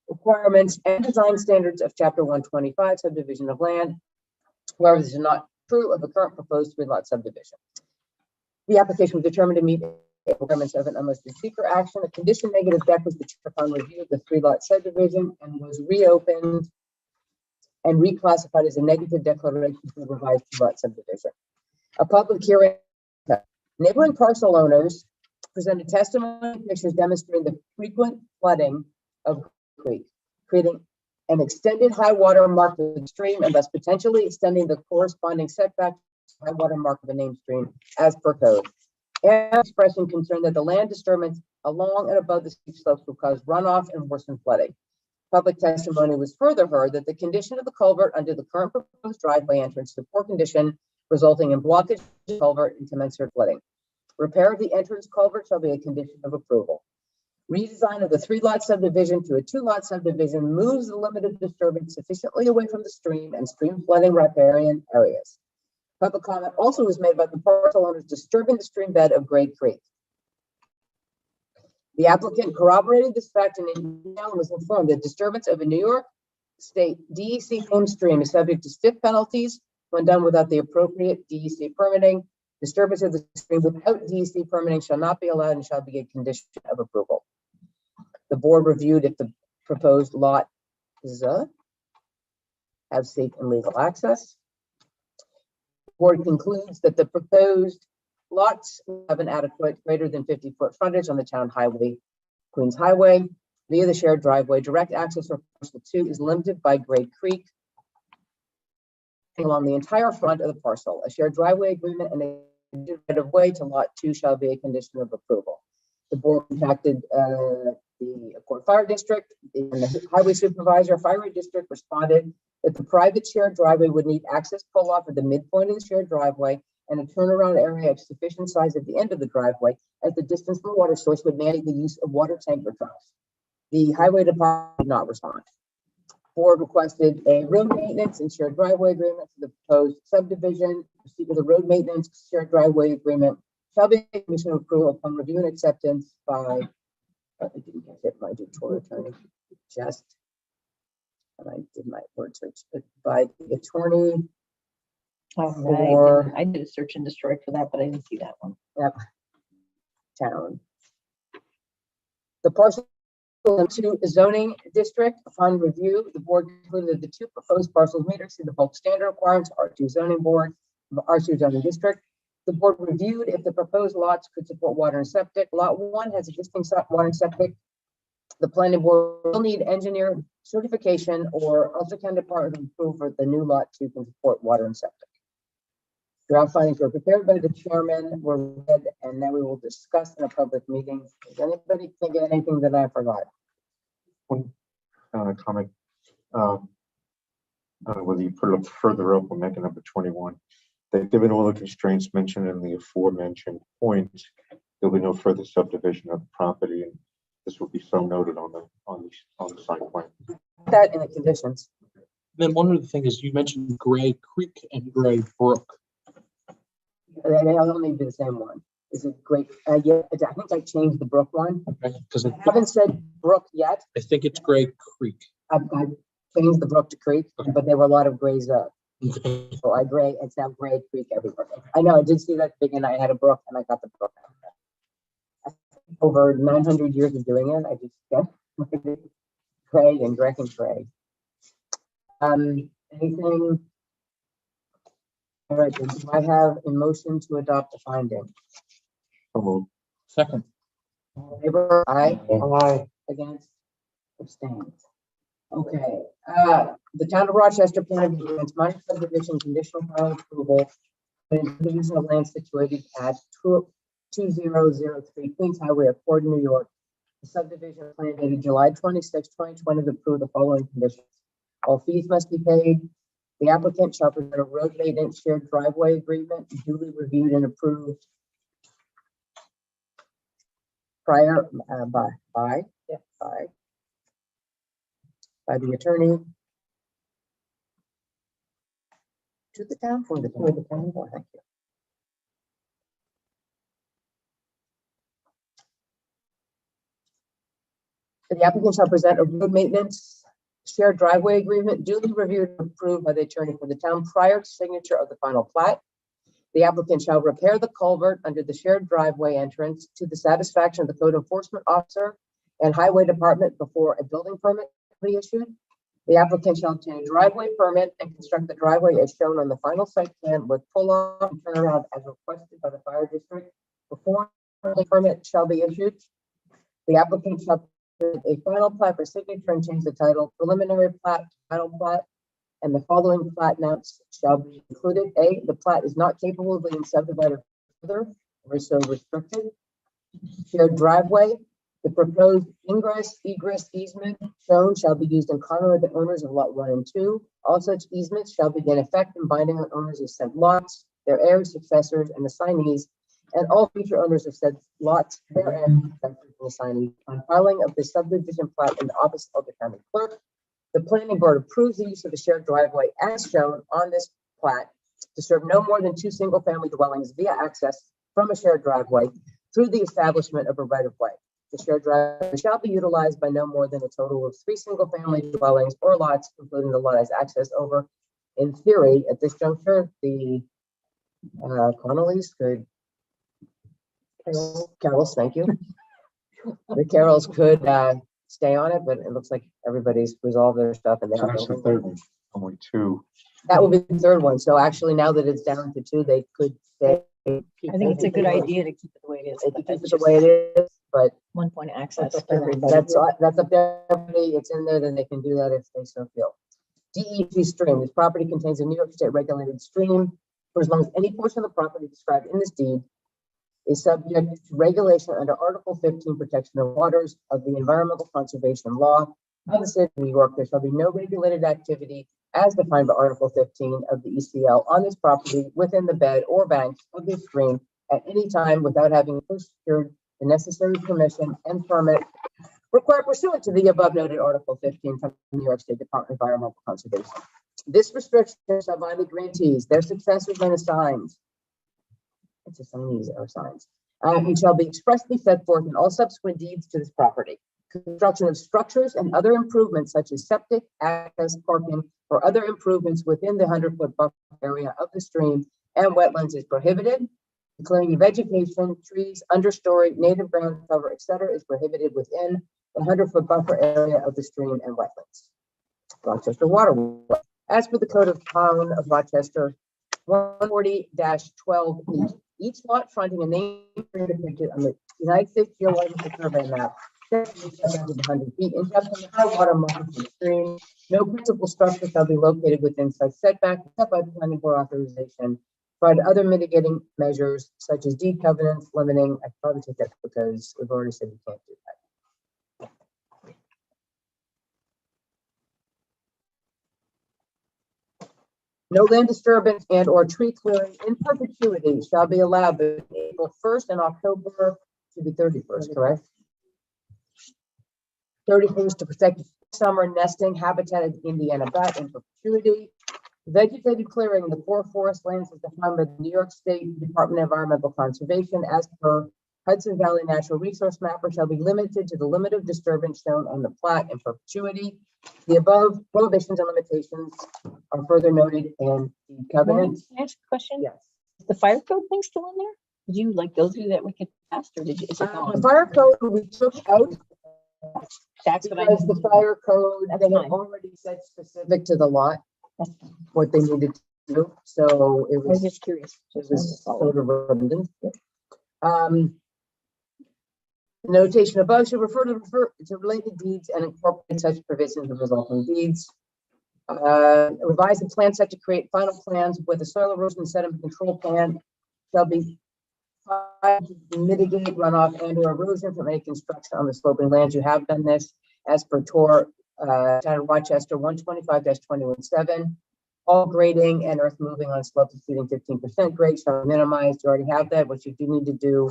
requirements, and design standards of Chapter 125 subdivision of land. However, this is not true of the current proposed 3-lot subdivision. The application was determined to meet requirements of an unlisted seeker action. A condition negative deck was determined upon review of the 3-lot subdivision and was reopened and reclassified as a negative declaration for the revised 2-lot subdivision. A public hearing. Neighboring parcel owners presented testimony and pictures demonstrating the frequent flooding of creek, creating an extended high water mark of the stream and thus potentially extending the corresponding setback to high water mark of the named stream as per code. And expressing concern that the land disturbance along and above the steep slopes will cause runoff and worsen flooding. Public testimony was further heard that the condition of the culvert under the current proposed driveway entrance is a poor condition, resulting in blockage of the culvert and commensurate flooding. Repair of the entrance culvert shall be a condition of approval. Redesign of the 3-lot subdivision to a 2-lot subdivision moves the limit of disturbance sufficiently away from the stream and stream flooding riparian areas. Public comment also was made about the parcel owners disturbing the stream bed of Grade Creek. The applicant corroborated this fact and in email was informed that disturbance of a New York State DEC named stream is subject to stiff penalties when done without the appropriate DEC permitting. Disturbance of the stream without DEC permitting shall not be allowed and shall be a condition of approval. The board reviewed if the proposed lot have safe and legal access. The board concludes that the proposed lots have an adequate greater than 50-foot frontage on the town highway, Queens Highway, via the shared driveway. Direct access for parcel 2 is limited by Grade Creek along the entire front of the parcel. A shared driveway agreement and a right of way to lot 2 shall be a condition of approval. The board contacted the Port Fire District and the highway supervisor. Fire District responded that the private shared driveway would need access pull off at the midpoint of the shared driveway and a turnaround area of sufficient size at the end of the driveway, as the distance from the water source would mandate the use of water tanker trucks. The highway department did not respond. Board requested a road maintenance and shared driveway agreement for the proposed subdivision. Proceed with the road maintenance shared driveway agreement shall be a condition of approval upon review and acceptance by, I didn't get it, my tutorial attorney, just, and I did my word search, but by the attorney. For I did a search and destroy for that, but I didn't see that one. town. The parcel to the zoning district. Upon review, the board concluded that the 2 proposed parcels meet the bulk standard requirements, R2 zoning board, R2 zoning district. The board reviewed if the proposed lots could support water and septic. Lot 1 has existing water and septic. The planning board will need engineer certification or Ulster County Department of approval for the new lot 2 can support water and septic. Draft findings were prepared by the chairman, were read, and now we will discuss in a public meeting. Does anybody think of anything that I forgot? One comment, whether you put it further up or make it number 21, that given all the constraints mentioned in the aforementioned points, there'll be no further subdivision of the property, and this will be so noted on the site plan. That in the conditions. Then one other thing is you mentioned Gray Creek and Gray Brook. They all need to be the same one. Is it great? Yeah, I think I changed the Brook one. Because I haven't said Brook yet. I think it's Gray Creek. I changed the Brook to Creek, but there were a lot of grays up. So it's now Gray Creek everywhere. I know, I did see that big and I had a Brook and I got the Brook. Over 900 years of doing it, I just get Gray and Gray and Gray. Anything? All right, then, do I have a motion to adopt the finding? Second. All in favor? Aye. Aye. Against? Abstained. Okay, the town of Rochester planning agreements, minor subdivision, conditional final approval. Division of land situated at 2003 Queens Highway, Accord, New York. The subdivision plan dated July 26, 2020 to approve the following conditions. All fees must be paid. The applicant shall present a road maintenance shared driveway agreement duly reviewed and approved prior by the attorney to the town for the town. Oh, thank you. The applicant shall present a road maintenance shared driveway agreement duly reviewed and approved by the attorney for the town prior to signature of the final plat. The applicant shall repair the culvert under the shared driveway entrance to the satisfaction of the code enforcement officer and highway department before a building permit be issued. The applicant shall obtain a driveway permit and construct the driveway as shown on the final site plan with pull-off and turnaround as requested by the fire district before the permit shall be issued. The applicant shall submit a final plat for signature and change the title preliminary plat to final plat, and the following plat notes shall be included. A, the plat is not capable of being subdivided further or so restricted. Shared driveway. The proposed ingress, egress easement shown shall be used in common with the owners of lot 1 and 2. All such easements shall be in effect and binding on owners of said lots, their heirs, successors, and assignees, and all future owners of said lots, their heirs, successors, and assignees. On filing of the subdivision plat in the office of the county clerk, the planning board approves the use of the shared driveway as shown on this plat to serve no more than 2 single-family dwellings via access from a shared driveway through the establishment of a right-of-way. The shared driveway shall be utilized by no more than a total of 3 single-family dwellings or lots, including the lot as access over. In theory, at this juncture, the Connollys could, Carols, thank you. The Carols could stay on it, but it looks like everybody's resolved their stuff and they So have that's the no- third one, only 2. That will be the third one. So actually, now that it's down to 2, they could stay. I think it's a good idea to keep it the way it is. They but could keep that's it the way it is, but One point of access for everybody. that's up to everybody. It's in there, then they can do that if they so feel. DEP stream. This property contains a New York State regulated stream for as long as any portion of the property described in this deed is subject to regulation under Article 15, protection of waters of the Environmental Conservation Law of the State of New York. There shall be no regulated activity as defined by Article 15 of the ECL on this property within the bed or banks of this stream at any time without having first secured the necessary permission and permit required pursuant to the above noted Article 15 from the New York State Department of Environmental Conservation. This restriction shall bind the grantees, their successors and assigns. It's assignees or assigns. And shall be expressly set forth in all subsequent deeds to this property. Construction of structures and other improvements such as septic, access, parking, or other improvements within the 100-foot buffer area of the stream and wetlands is prohibited. The clearing of vegetation, trees, understory, native ground cover, etc., is prohibited within the 100-foot buffer area of the stream and wetlands. Rochester Waterway. As per the Code of Town of Rochester 140-12, each lot fronting a name depicted on the United States Geological Survey map 100 feet in depth from the high water mark of the stream. No principal structure shall be located within such setback except by planning board authorization. Provide other mitigating measures such as deed covenants limiting. I probably take that because we've already said we can't do that. No land disturbance and or tree clearing in perpetuity shall be allowed between April 1st and October to be 31st, correct? 31st to protect summer nesting habitat of the Indiana bat in perpetuity. Vegetated clearing in the core forest lands is defined by the New York State Department of Environmental Conservation as per Hudson Valley Natural Resource Mapper shall be limited to the limit of disturbance shown on the plat in perpetuity. The above prohibitions and limitations are further noted in the covenant. Can I ask a question? Yes. Is the fire code thing still in there? Did you like go through that wicked fast or did you? Is it The gone? fire code we took out That's what I. because the fire code, That's they had fine. already said specific to the lot That's fine. what they needed to do. So it I was was just curious. it was sort of redundant. Notation above should refer to related deeds and incorporate such provisions of resulting deeds. Revise the plan set to create final plans with a soil erosion and sediment control plan shall be to mitigate runoff and or erosion from any construction on the sloping lands. You have done this as per Town of Rochester 125-21-7. All grading and earth moving on slopes exceeding 15% grade shall be minimized. You already have that. What you do need to do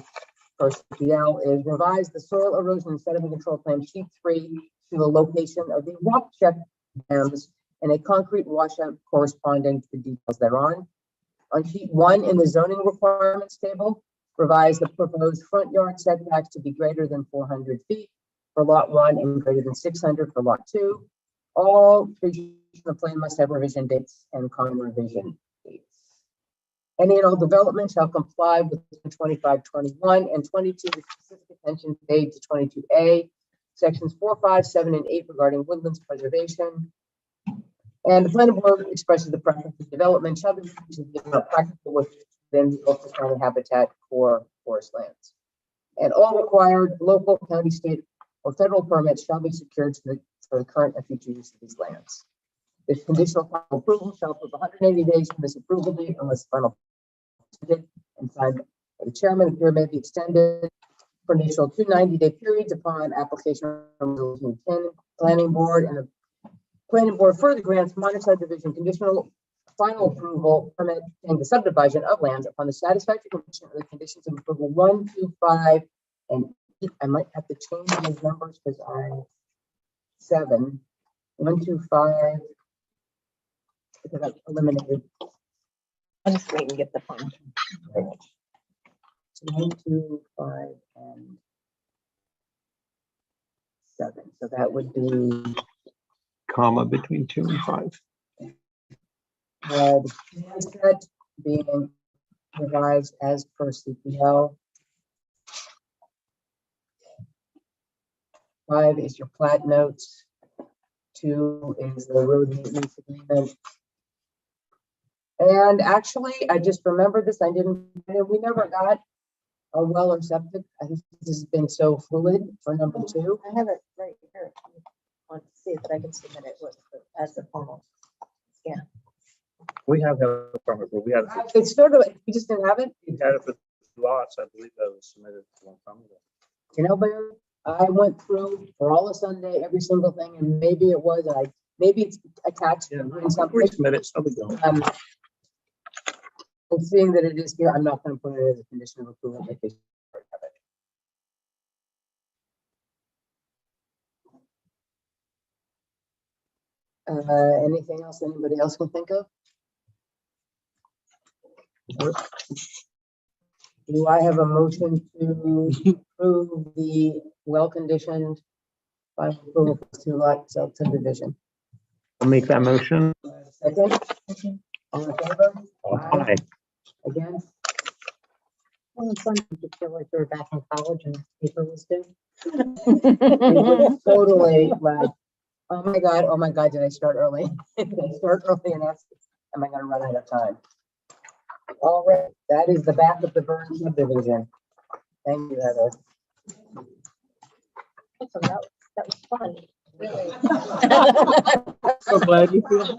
for CPL is revise the soil erosion and sediment control plan sheet 3 to the location of the rock check dams and a concrete washout corresponding to the details thereon. On sheet 1 in the zoning requirements table, revise the proposed front yard setbacks to be greater than 400 feet for lot 1 and greater than 600 for lot 2. All features of the plan must have revision dates and common revision dates. Any and all development shall comply with 2521 and 22 with specific attention paid to 22A, sections 4, 5, 7, and 8 regarding woodlands preservation. And the planning board expresses the preference that development shall be limited to the amount practical within the Ulster County Habitat for forest lands. And all required local, county, state, or federal permits shall be secured for the current and future use of these lands. This conditional final approval shall approve 180 days from this approval date unless final and signed by the chairman. The period may be extended for an additional 2 90-day periods upon application from the planning board, and the planning board further grants minor subdivision conditional final approval permit and the subdivision of lands upon the satisfactory completion of the conditions of approval 1, 2, 5, and 8. I might have to change those numbers because 7, 1, 2, 5. Because I eliminated I'll just wait and get the phone. 1, 2, 5, and 7. So that would be Comma between 2 and 5. the plan set being revised as per CPL. 5 is your plat notes. 2 is the road maintenance agreement. And actually, I just remembered this. We never got a well or septic. I think this has been so fluid for number 2. I have it right here. If you want to see it, but I can submit it with, as the formal. We have that from it, but we had It's sort of, we just didn't have it. it for lots. I believe that was submitted a long time ago. You know, but I went through for all of Sunday, every single thing, and maybe it was, maybe it's attached in something. Resubmit it, so we go. I'm seeing that it is here. I'm not going to put it as a condition of approval. Because anything else anybody else can think of? Do I have a motion to approve the well-conditioned final approval for 2 lot subdivision? I'll make that motion. Second? All in favor? Aye. Against? Well, it's fun to feel like we were back in college and paper was due. It was totally like, oh my God, did I start early? Did I start early and ask, am I gonna run out of time? All right, that is the back of the Burn subdivision. Thank you, Heather. So that was fun, really. So glad you feel.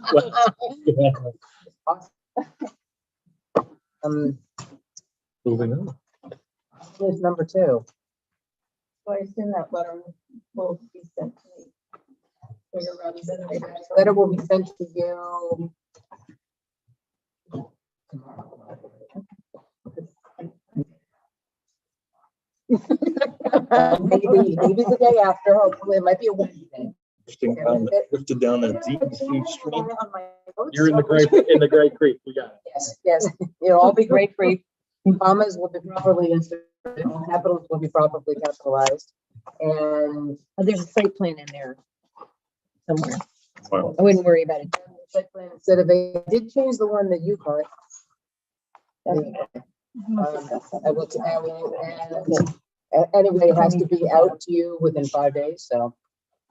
Moving on. Here's number 2. So I assume that letter will be sent to me. For your representative. Letter will be sent to you. Maybe the day after, hopefully, it might be a Wednesday. Drifted down that deep stream. On my notes. You're in the Great Creek. We got it. Yes, it'll all be great free. Commas will be properly inserted, all capitals will be properly capitalized. And There's a site plan in there somewhere. Well, I wouldn't worry about it. site plan instead of I did change the one that you caught. I will, anyway, it has to be out to you within 5 days, so.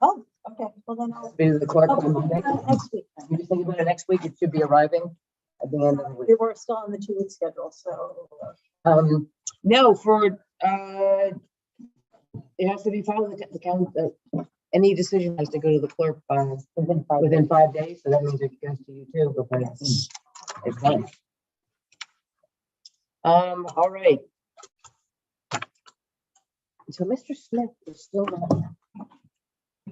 Oh, okay, well then I'll. Be the clerk on Monday. Next week. then. You just think about it next week, it should be arriving at the end of the week. We were still on the 2-week schedule, so. No, it has to be filed with the county, any decision has to go to the clerk within 5 days, so that means it goes to you too, because it's done. All right. So Mr. Smith is still not.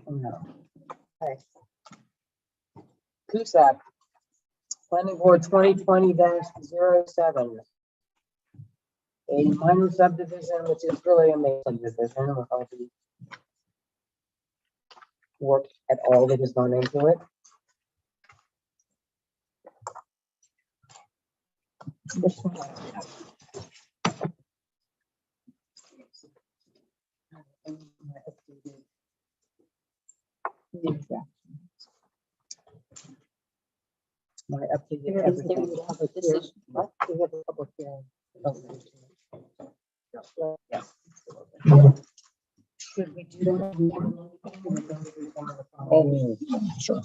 Oh, no. Okay. Cusack, Planning Board 2020-07. A minor subdivision, which is really a main subdivision, without the work at all that has gone into it. my updated There is everything. a public decision. What? We have a public hearing. Yes. Should we do that? Oh, sure.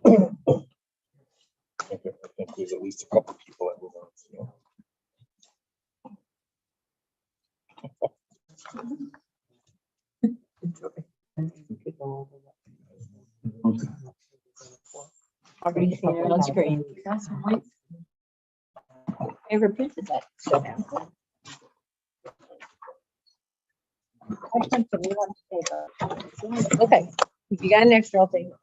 I think there's at least a couple people that will want to. Already seen it on screen. Favorite piece is that. So now. Questions, if you want to take a- Okay, if you got an extra, I'll take. it.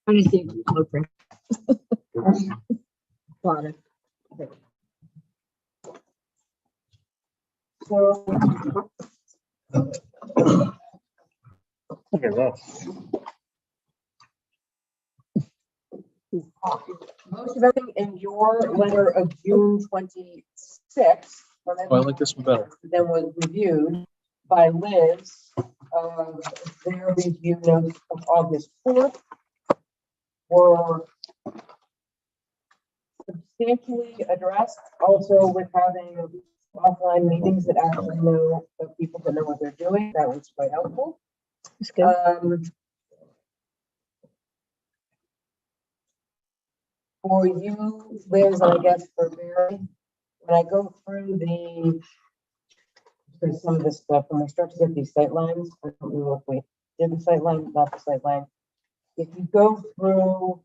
Let me see if it's open. Got it. So, Look at this. most of everything in your letter of June 26th. I like this one better. Then was reviewed by Liz, their review notes of August 4th were substantially addressed, also with having offline meetings that actually know, the people that know what they're doing. That was quite helpful. It's good. For you, Liz, and I guess for Mary, when I go through there's some of this stuff, when we start to get these sight lines, I don't know if we did the sight line, not the sight line. If you go through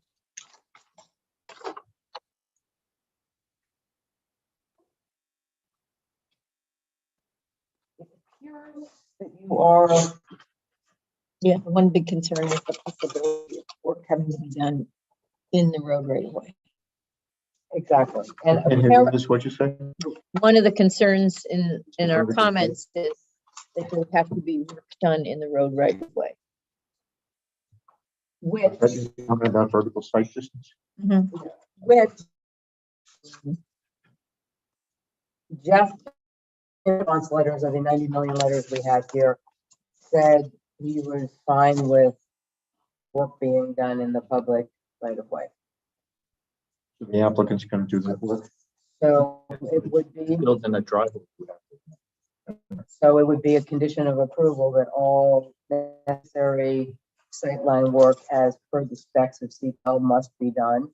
it appears that you are Yeah, one big concern is the possibility of work having to be done in the road right away. exactly, and And apparently, this, what you say? One of the concerns in our comments is that there would have to be work done in the road right away. with Talking about vertical sight distance? which Jeff, response letters of the 90 million letters we have here, said he was fine with work being done in the public right of way. The applicant's gonna do that work. So it would be, Built in a driveway. so it would be a condition of approval that all necessary sightline work as per the specs of CPL must be done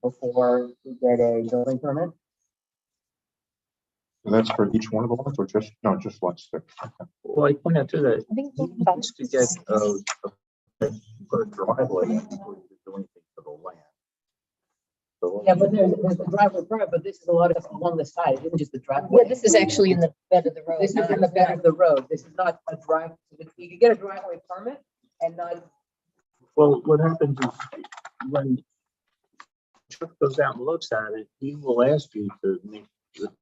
before we get a building permit. So that's for each one of the lots or just, no, just lot 6? Well, I point out too that I think he needs to get put a driveway in before you do anything to the land. So, Yeah, but there's the driveway permit, but this is a lot of stuff along the side, it isn't just the driveway. Yeah, this is actually in the bed of the road. This is in the bed of the road, this is not a drive, you can get a driveway permit and not, well, what happens is when Chuck goes out and looks at it, he will ask you to make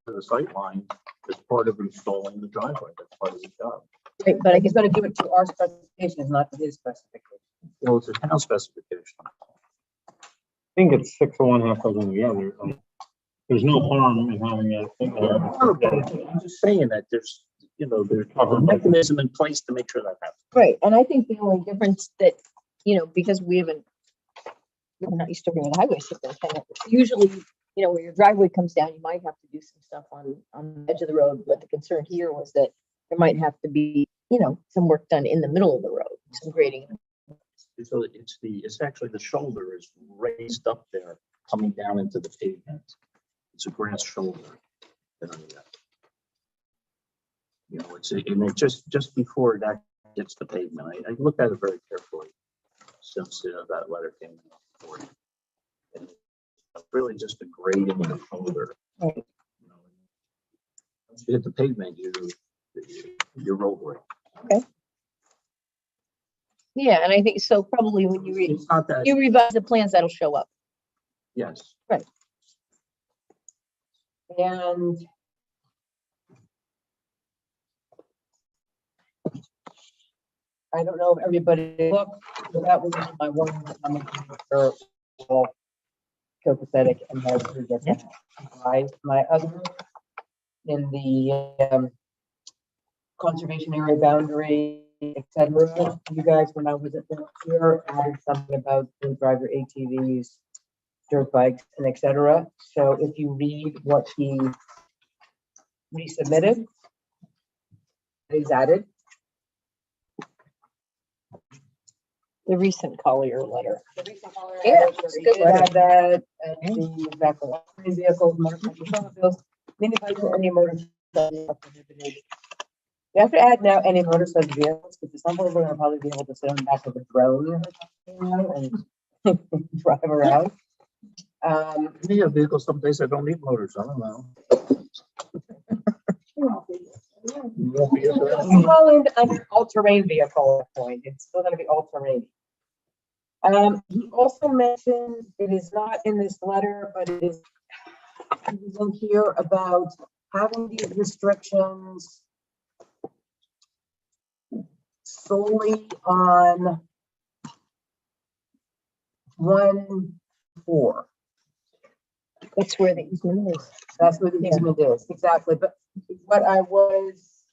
the sight line as part of installing the driveway. That's part of the job. Right, but I he's guess gonna do it to our specifications, not to his specifications. Well, it's a town specification. I think it's 6 of one, half dozen of the other. Like, there's no harm in having it in there. I'm just saying that there's a mechanism in place to make sure that happens. right, and I think the only difference that, because we're not used to being a highway superintendent, usually, where your driveway comes down, you might have to do some stuff on the edge of the road, but the concern here was that there might have to be, some work done in the middle of the road, some grading. So it's actually the shoulder is raised up there, coming down into the pavement. It's a grass shoulder. It's just before that hits the pavement. I looked at it very carefully since that letter came in. And it's really just a grading of the shoulder. Right. Once you hit the pavement, you're roadway. Yeah, and I think so probably when It's not that, you revise the plans, that'll show up. yes. And I don't know if everybody looked, but that was my one comment. They're all copacetic and has to get that. My other in the conservation area boundary et cetera. You guys, when I was here, added something about the driver ATVs, dirt bikes, and et cetera. So if you read what he resubmitted, is added. The recent Collier letter. Yeah, it's a we good did have letter. that, and the exactly, vehicles, motorcycles, automobiles, minibikes, or any motorcycles are prohibited. You have to add now any motorcycle vehicles, because some people are gonna probably be able to sit on the back of a drone or something, and drive around. We have vehicles someplace that don't need motors, I don't know. Won't be as bad. It's all in an all-terrain vehicle at that point, it's still gonna be all-terrain. He also mentioned, it is not in this letter, but it is in here about having these restrictions solely on 1-4. That's where the easement is. That's what the Yeah. easement is, exactly, but what I was.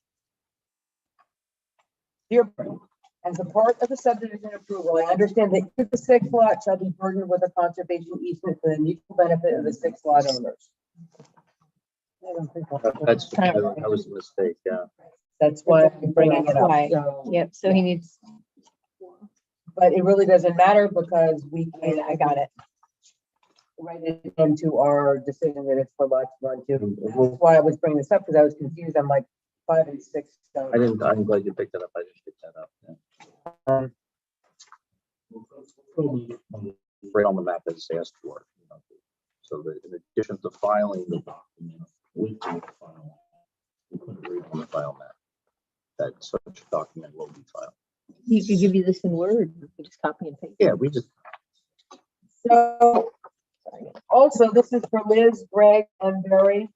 Dear Brent, as a part of the subdivision approval, I understand that if the 6th lot shall be burdened with a conservation easement for the mutual benefit of the 6 lot owners. I don't think That's, that was a mistake, yeah. that's why I'm bringing it up, Why? so. Yep, so he needs, But it really doesn't matter because we can, I got it. write it into our decision that it's for lots 1, 2. That's why I was bringing this up, because I was confused. I'm like 5 and 6. So. I'm glad you picked that up. I didn't pick that up. Yeah. Right on the map as asked for. You know, so that in addition to filing the document with the file, we put it right on the file map. That such a document will be filed. He could give you this in Word, you could just copy and paste. Yeah, we just, So, also, this is for Liz, Greg, and Barry.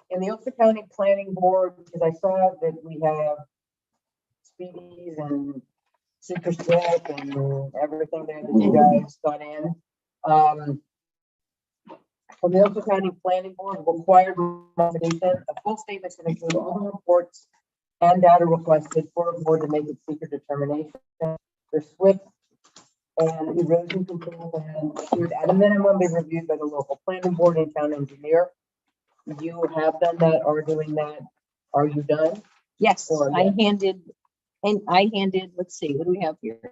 In the Ulster County Planning Board, because I saw that we have speedies and super strip and everything there that you guys got in. From the Ulster County Planning Board, required modification, a full statement to include all the reports and data requested for a board to make its secret determination. The SWIP and erosion control plan should at a minimum be reviewed by the local planning board and town engineer. You have done that, or doing that. Are you done? Yes, Or- I handed, let's see, what do we have here?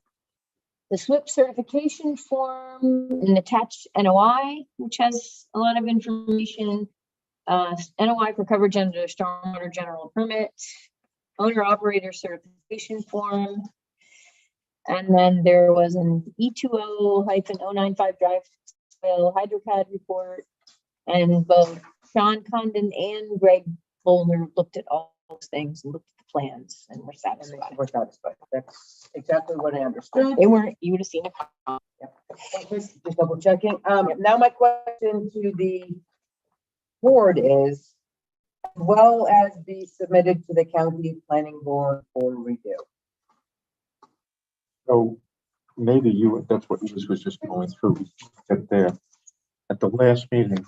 The SWIP certification form, an attached NOI, which has a lot of information. NOI for coverage under stormwater general permit, owner operator certification form. And then there was an E20-095 drive soil hydrocad report. And both Sean Condon and Greg Bolner looked at all those things, and looked at the plans, and were And satisfied. we're satisfied. That's exactly what I understood. They weren't, you would have seen it. Just double checking. Now my question to the board is, as well as be submitted to the county planning board for review. So maybe that's what Liz was just going through, that there, at the last meeting,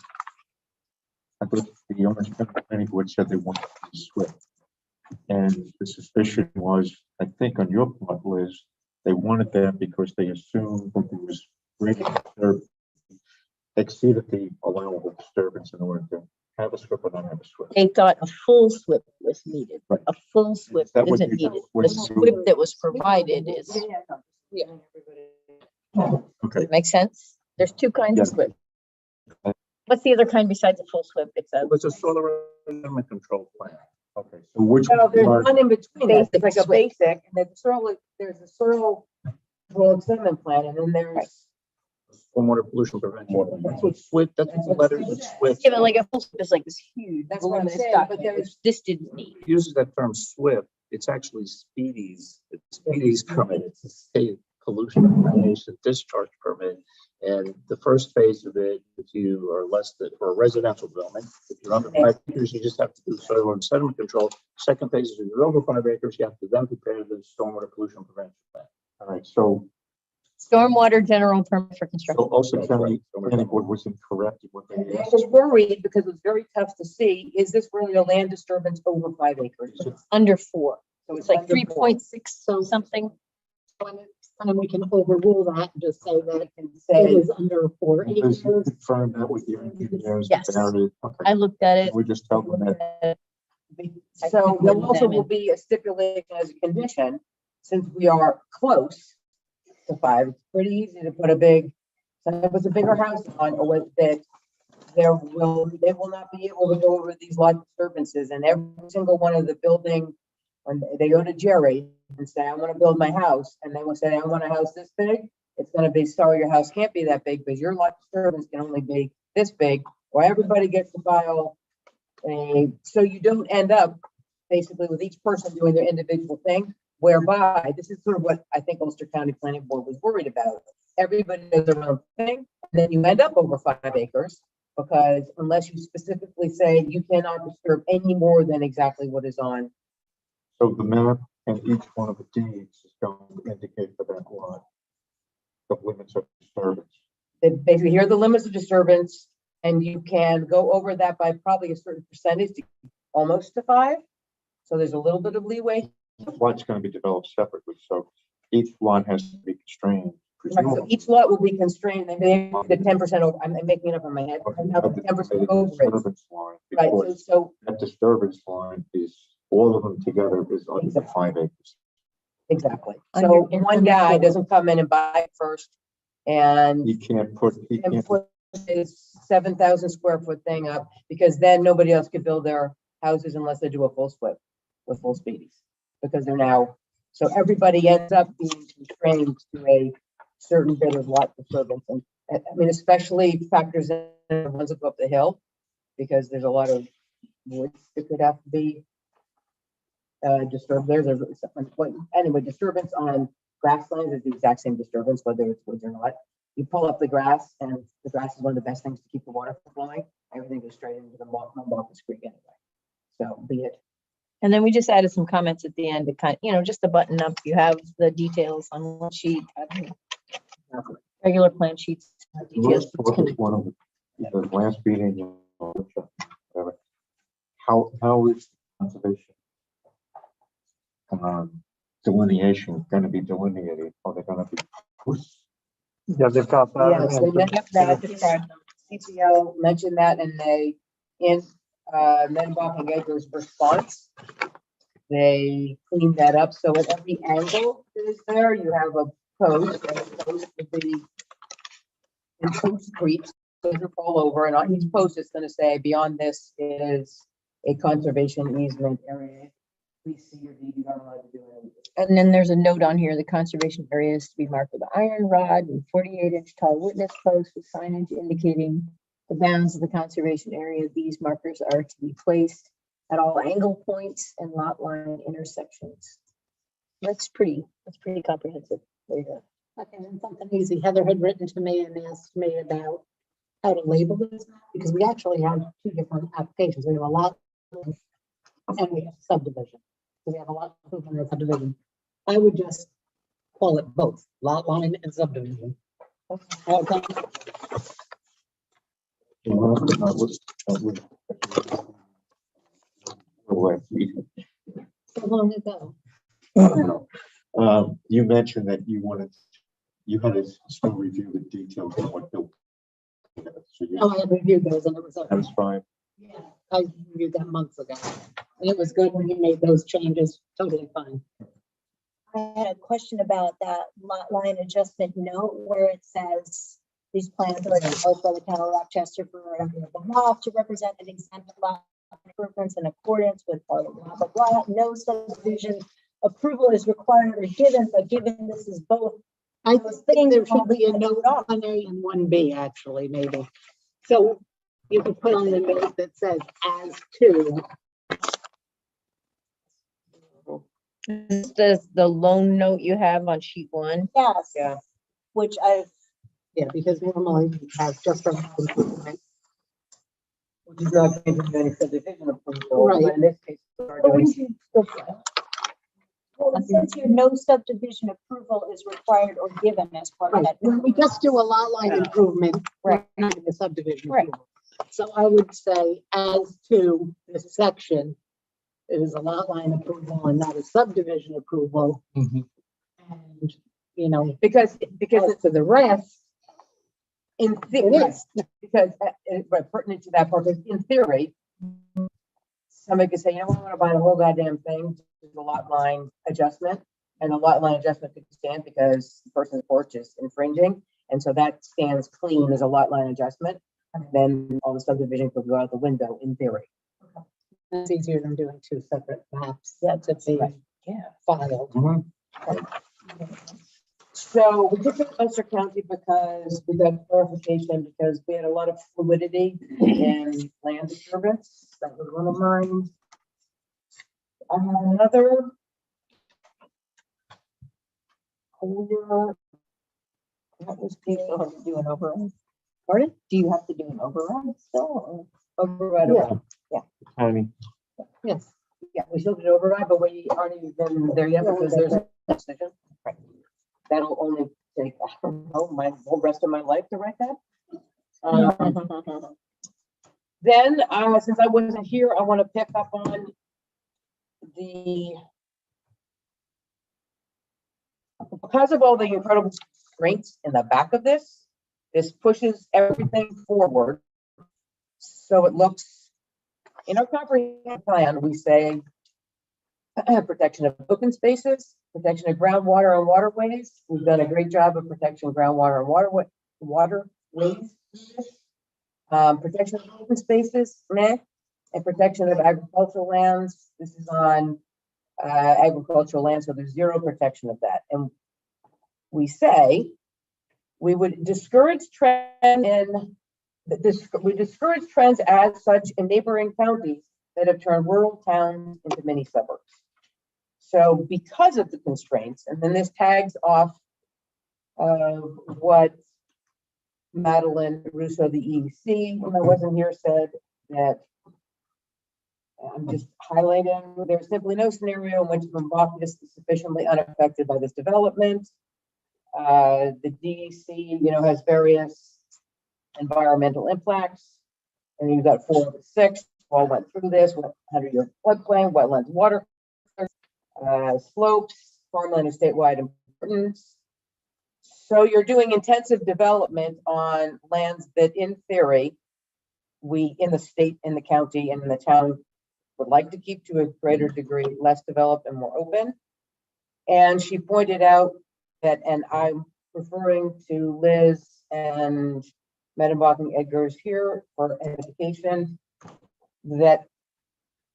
I thought the Orange County Planning Board said they wanted to switch. And the suspicion was, I think on your part, Liz, they wanted that because they assumed that there was greater disturbance, exceeded the allowable disturbance in order to have a SWIP or not have a SWIP. They thought a full SWIP was needed. Right. A full SWIP that what isn't you- needed. what The you- SWIP that was provided is, Okay, make sense? There's two kinds of Yeah. SWIP. What's the other kind besides a full SWIP? It's a it was a solar element control plan. okay, so which Well, there's part- one in between. It's Basic like a SWIP. basic, and there's a soil experiment plan, and then there's. Stormwater pollution prevention. That's what SWIP, that's what the letters of SWIP. Yeah, but like a full SWIP is like this huge That's what I'm voluminous saying, but document, there's- which this didn't need. Uses that term SWIP, it's actually Speedies. It's Speedies permit, it's a state pollution contamination discharge permit. And the first phase of it, if you are less than, for a residential development, if you're under 5 acres, you just have to do soil and sediment control. Second phase is if you're over 5 acres, you have to then prepare the stormwater pollution prevention plan. all right, so Stormwater general permit for construction. also County Planning Board was incorrect in what they And I asked. was worried because it was very tough to see, is this really a land disturbance over 5 acres? Under 4. So It's like under four. 3.6 something. And we can overrule that and just say that And it say, is under 4 Does you acres. confirm that with your engineers? Yes. Okay. I looked at it. We just tell them that. so there also will be a stipulation as a condition, since we are close to 5, it's pretty easy to put a big, so if it's a bigger house on, or with that, they will not be able to go over these lot disturbances, and every single one of the building, when they go to Jerry and say, I want to build my house, and they will say, I want a house this big, it's gonna be, sorry, your house can't be that big, because your lot disturbance can only be this big, or everybody gets to file so you don't end up basically with each person doing their individual thing, whereby, this is sort of what I think Ulster County Planning Board was worried about. Everybody does their own thing, and then you end up over 5 acres, because unless you specifically say you cannot disturb any more than exactly what is on. So the map and each one of the deeds is going to indicate for that lot the limits of disturbance. They basically, here are the limits of disturbance, and you can go over that by probably a certain percentage, to almost to 5. So there's a little bit of leeway. Lot's going to be developed separately, so each lot has to be constrained. Right, so presumably. each lot will be constrained, and they the 10% over, I'm making it up in my head, and now the 10% over it. Disturbance line, Right, because so that disturbance line is, all of them together is under 5 acres. exactly. Under- So in one under guy 4. doesn't come in and buy it first and He can't put his 7,000 square foot thing up, because then nobody else could build their houses unless they do a full split with full speedies, because they're now, so everybody ends up being constrained to a certain bit of lot disturbance. And I mean, especially factors in the ones that go up the hill, because there's a lot of woods that could have to be disturbed. Anyway, disturbance on grasslands is the exact same disturbance, whether it's woods or not. You pull up the grass, and the grass is one of the best things to keep the water from flowing. Everything goes straight into the Marcus Creek anyway. So be it. And then we just added some comments at the end to kind, just to button up. You have the details on one sheet, regular plan sheets. Details. What was one of the last meeting? Whatever. How is conservation delineation going to be delineated? Are they going to be? Yeah, they've got that. Yes, they mentioned that, CPO mentioned that, and in Menbach and Edgar's response, they cleaned that up, so at every angle that is there, you have a post, and the post would be in post creeps, so it'll fall over, and on each post, it's gonna say, beyond this is a conservation easement area. Please see your deed, you don't allowed to do anything. And then there's a note on here, the conservation area is to be marked with iron rod and 48-inch tall witness posts with signage indicating the bounds of the conservation area. These markers are to be placed at all angle points and lot line intersections. That's pretty comprehensive. There you go. Okay, and something easy. Heather had written to me and asked me about how to label this, because we actually have 2 different applications. We have a lot line and we have subdivision. So we have a lot of subdivision. I would just call it both, lot line and subdivision. Okay. So long ago. You mentioned that you had to still review the details of what built. So Oh, I had reviewed those and it was okay. that was fine. Yeah, I reviewed that months ago. And it was good when you made those changes, totally fine. I had a question about that lot line adjustment note where it says these plans are developed by the town of Rochester for blah to represent an exempt lot improvements in accordance with blah, blah, blah, blah. No subdivision approval is required or given, but given this is both. I those think things there should probably be a can note note on A and 1B actually, maybe. So you could put on the note that says as to. This is the loan note you have on sheet 1. Yes. Yeah. Which I've, Yeah, because normally we have just from. Which is not changing any subdivision approval, Right. but in this case, we're well, doing it says here, no subdivision approval is required or given as part of Right, that. when we just do a lot line improvement, Right. we're not doing a subdivision. Right. approval. So I would say as to this section, it is a lot line approval and not a subdivision approval. Mhm. And, you know, because as it's to the rest, in it theory, is. because but pertinent to that purpose, in theory, somebody could say, you know, I want to buy the whole goddamn thing, just a lot line adjustment, and the lot line adjustment could stand because the person's porch is infringing, and so that stands clean as a lot line adjustment. And then all the subdivision could go out the window in theory. It's easier than doing two separate maps. Yeah, To be Yeah. filed. So we took it to Ulster County because we got clarification, because we had a lot of fluidity in land disturbance. That was one of mine. I have another. That was Do you still have to do an override? Pardon? Do you have to do an override still? Override. Tiny. Yes. Yeah, we still did override, but we aren't even there yet because there's a decision. Right. That'll only take, I don't know, my whole rest of my life to write that. Then, since I wasn't here, I want to pick up on because of all the incredible strengths in the back of this pushes everything forward. So it looks, in our comprehensive plan, we say protection of open spaces, protection of groundwater and waterways. We've done a great job of protection of groundwater and waterways. Protection of open spaces, and protection of agricultural lands. This is on agricultural land, so there's zero protection of that. And we say we would discourage we discourage trends as such in neighboring counties that have turned rural towns into mini suburbs. So because of the constraints, and then this tags off what Madeline Russo, the EEC, when I wasn't here, said that I'm just highlighting, there's simply no scenario in which Mbok is sufficiently unaffected by this development. The DEC, has various environmental impacts, and you've got 4 of the 6, all went through this, 100-year floodplain, wetlands, water, slopes, farmland is statewide importance. So you're doing intensive development on lands that in theory, we in the state, in the county, and in the town would like to keep to a greater degree less developed and more open. And she pointed out that, and I'm referring to Liz and Medenbach and Edgar's here for education, that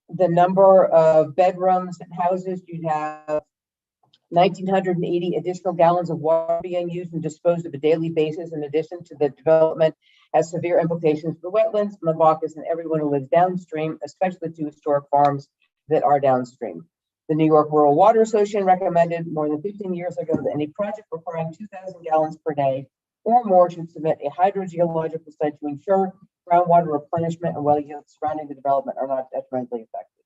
the number of bedrooms and houses, you'd have 1,980 additional gallons of water being used and disposed of a daily basis. In addition to the development, has severe implications for wetlands, Mbocas, and everyone who lives downstream, especially to historic farms that are downstream. The New York Rural Water Association recommended more than 15 years ago that any project requiring 2,000 gallons per day or more should submit a hydrogeological study to ensure groundwater replenishment and well yields surrounding the development are not detrimentally affected.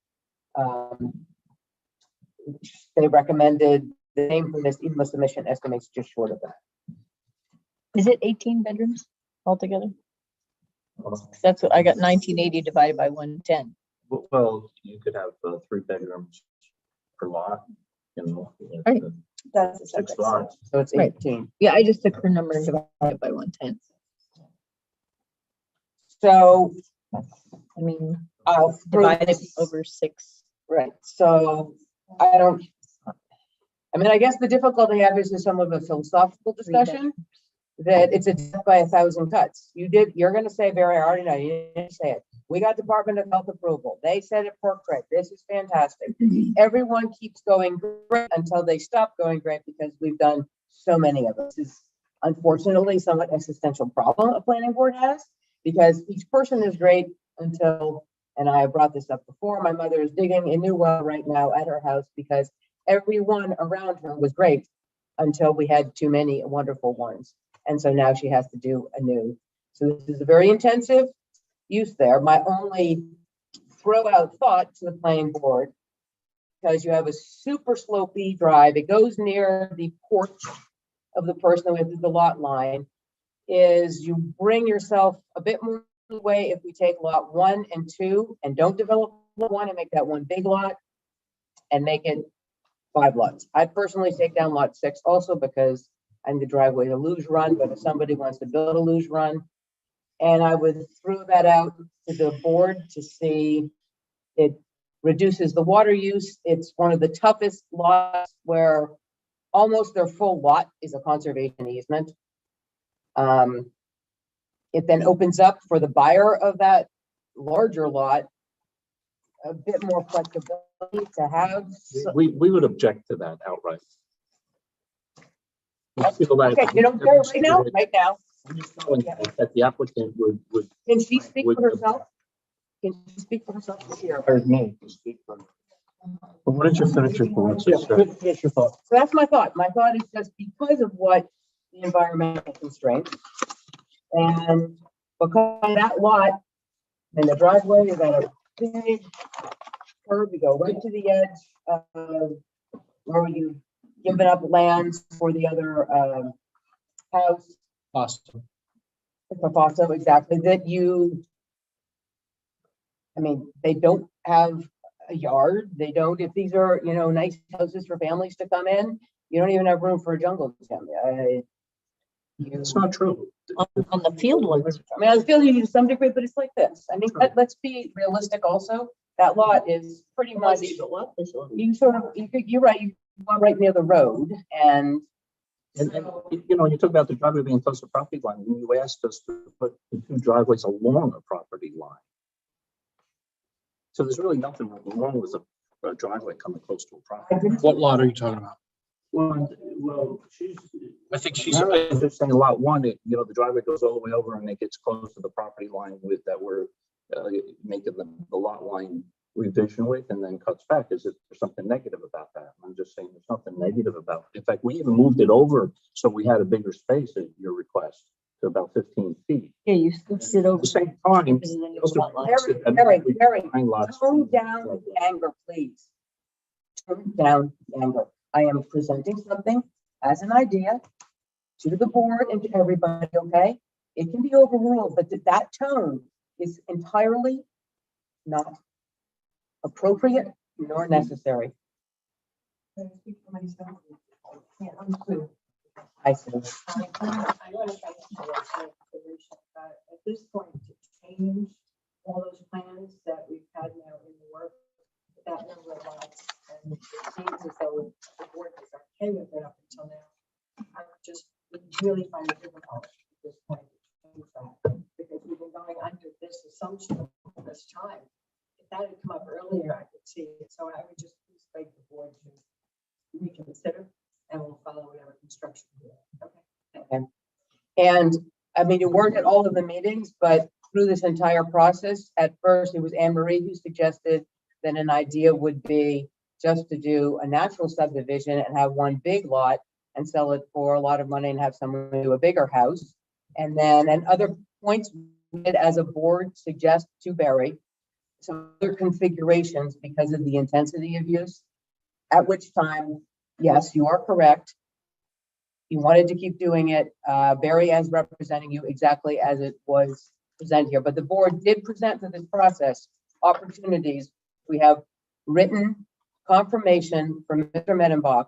They recommended the name for this, even though submission estimates just short of that. Is it 18 bedrooms altogether? That's what I got, 1980 divided by 110. Well, you could have 3 bedrooms per lot, Right. That's a 6 separate lots. So it's Right. 18. Yeah, I just took her number and divided it by 110. So I mean, I'll throw divided this over 6. Right, so I guess the difficulty I have is some of a philosophical discussion, that it's a death by 1,000 cuts. You're gonna say, Barry, I already know, you didn't say it. We got Department of Health approval. They said it for credit. This is fantastic. Everyone keeps going great until they stop going great because we've done so many of this. Is unfortunately somewhat existential problem a planning board has, because each person is great until, and I brought this up before, my mother is digging a new well right now at her house because everyone around her was great until we had too many wonderful ones. And so now she has to do a new. So this is a very intensive use there. My only throw out thought to the planning board, because you have a super slopey drive, it goes near the porch of the person with the lot line, is you bring yourself a bit more way if we take lot 1 and 2 and don't develop want to make that one big lot and make it 5 lots. I personally take down lot 6 also because I need the driveway to luge run, but if somebody wants to build a luge run, and I would throw that out to the board to see it reduces the water use. It's one of the toughest lots where almost their full lot is a conservation easement. It then opens up for the buyer of that larger lot a bit more flexibility to have. We would object to that outright. We feel that- Okay, you don't care right now, right now. I'm just telling you that the applicant would. Can she speak for herself? Can she speak for herself here? There's me. Why don't you finish your thoughts? Finish your thought. So that's my thought. My thought is just because of what the environmental constraints. And because that lot and the driveway is at a big curve, you go right to the edge of where you've given up lands for the other house. Awesome. For Fosso, exactly, that you, I mean, they don't have a yard, they don't, if these are, you know, nice houses for families to come in, you don't even have room for a jungle gym. It's not true. On the field ones. I mean, I feel you to some degree, but it's like this. I mean, let's be realistic also. That lot is pretty much, you sort of, you're right, you go right near the road and. And you know, you talk about the driveway being close to property line, when you asked us to put the 2 driveways along a property line. So there's really nothing wrong with a driveway coming close to a property. What lot are you talking about? Well, she's. I think she's. I'm just saying lot 1, you know, the driveway goes all the way over and it gets close to the property line with that we're making the lot line revision with and then cuts back. Is there something negative about that? I'm just saying there's nothing negative about it. In fact, we even moved it over so we had a bigger space at your request to about 15 feet. Yeah, you switched it At over. the same time, This is a new those are lot line. Very, nine lots. tone down the anger, please. Tone down the anger. I am presenting something as an idea to the board and to everybody, okay? It can be overruled, but that tone is entirely not appropriate nor necessary. I see. I want to thank you for your solution. At this point, to change all those plans that we've had now in the work, that number of lots, and it seems as though the board is okay with it up until now. I just would really find it difficult at this point to change that, because we've been going under this assumption all this time. If that had come up earlier, I could see it. So I would just please beg the board to reconsider, and we'll follow whatever construction. we do. Okay. And I mean, you weren't at all of the meetings, but through this entire process, at first it was Anne Marie who suggested that an idea would be just to do a natural subdivision and have one big lot and sell it for a lot of money and have someone do a bigger house. And then, and other points we did as a board suggest to Barry some other configurations because of the intensity of use. At which time, yes, you are correct. You wanted to keep doing it. Barry as representing you exactly as it was presented here, but the board did present to this process opportunities. We have written confirmation from Mr. Medenbach.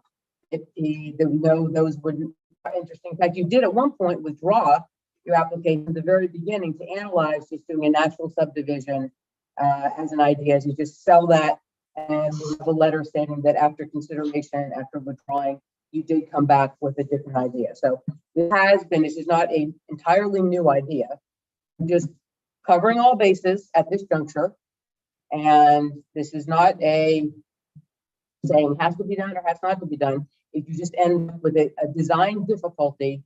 If he, that we know those wouldn't are interesting. In fact, you did at one point withdraw your application at the very beginning to analyze just doing a natural subdivision as an idea, as you just sell that and the letter stating that after consideration, after withdrawing, you did come back with a different idea. So it has been, this is not an entirely new idea. I'm just covering all bases at this juncture. And this is not a saying has to be done or has not to be done. If you just end up with a design difficulty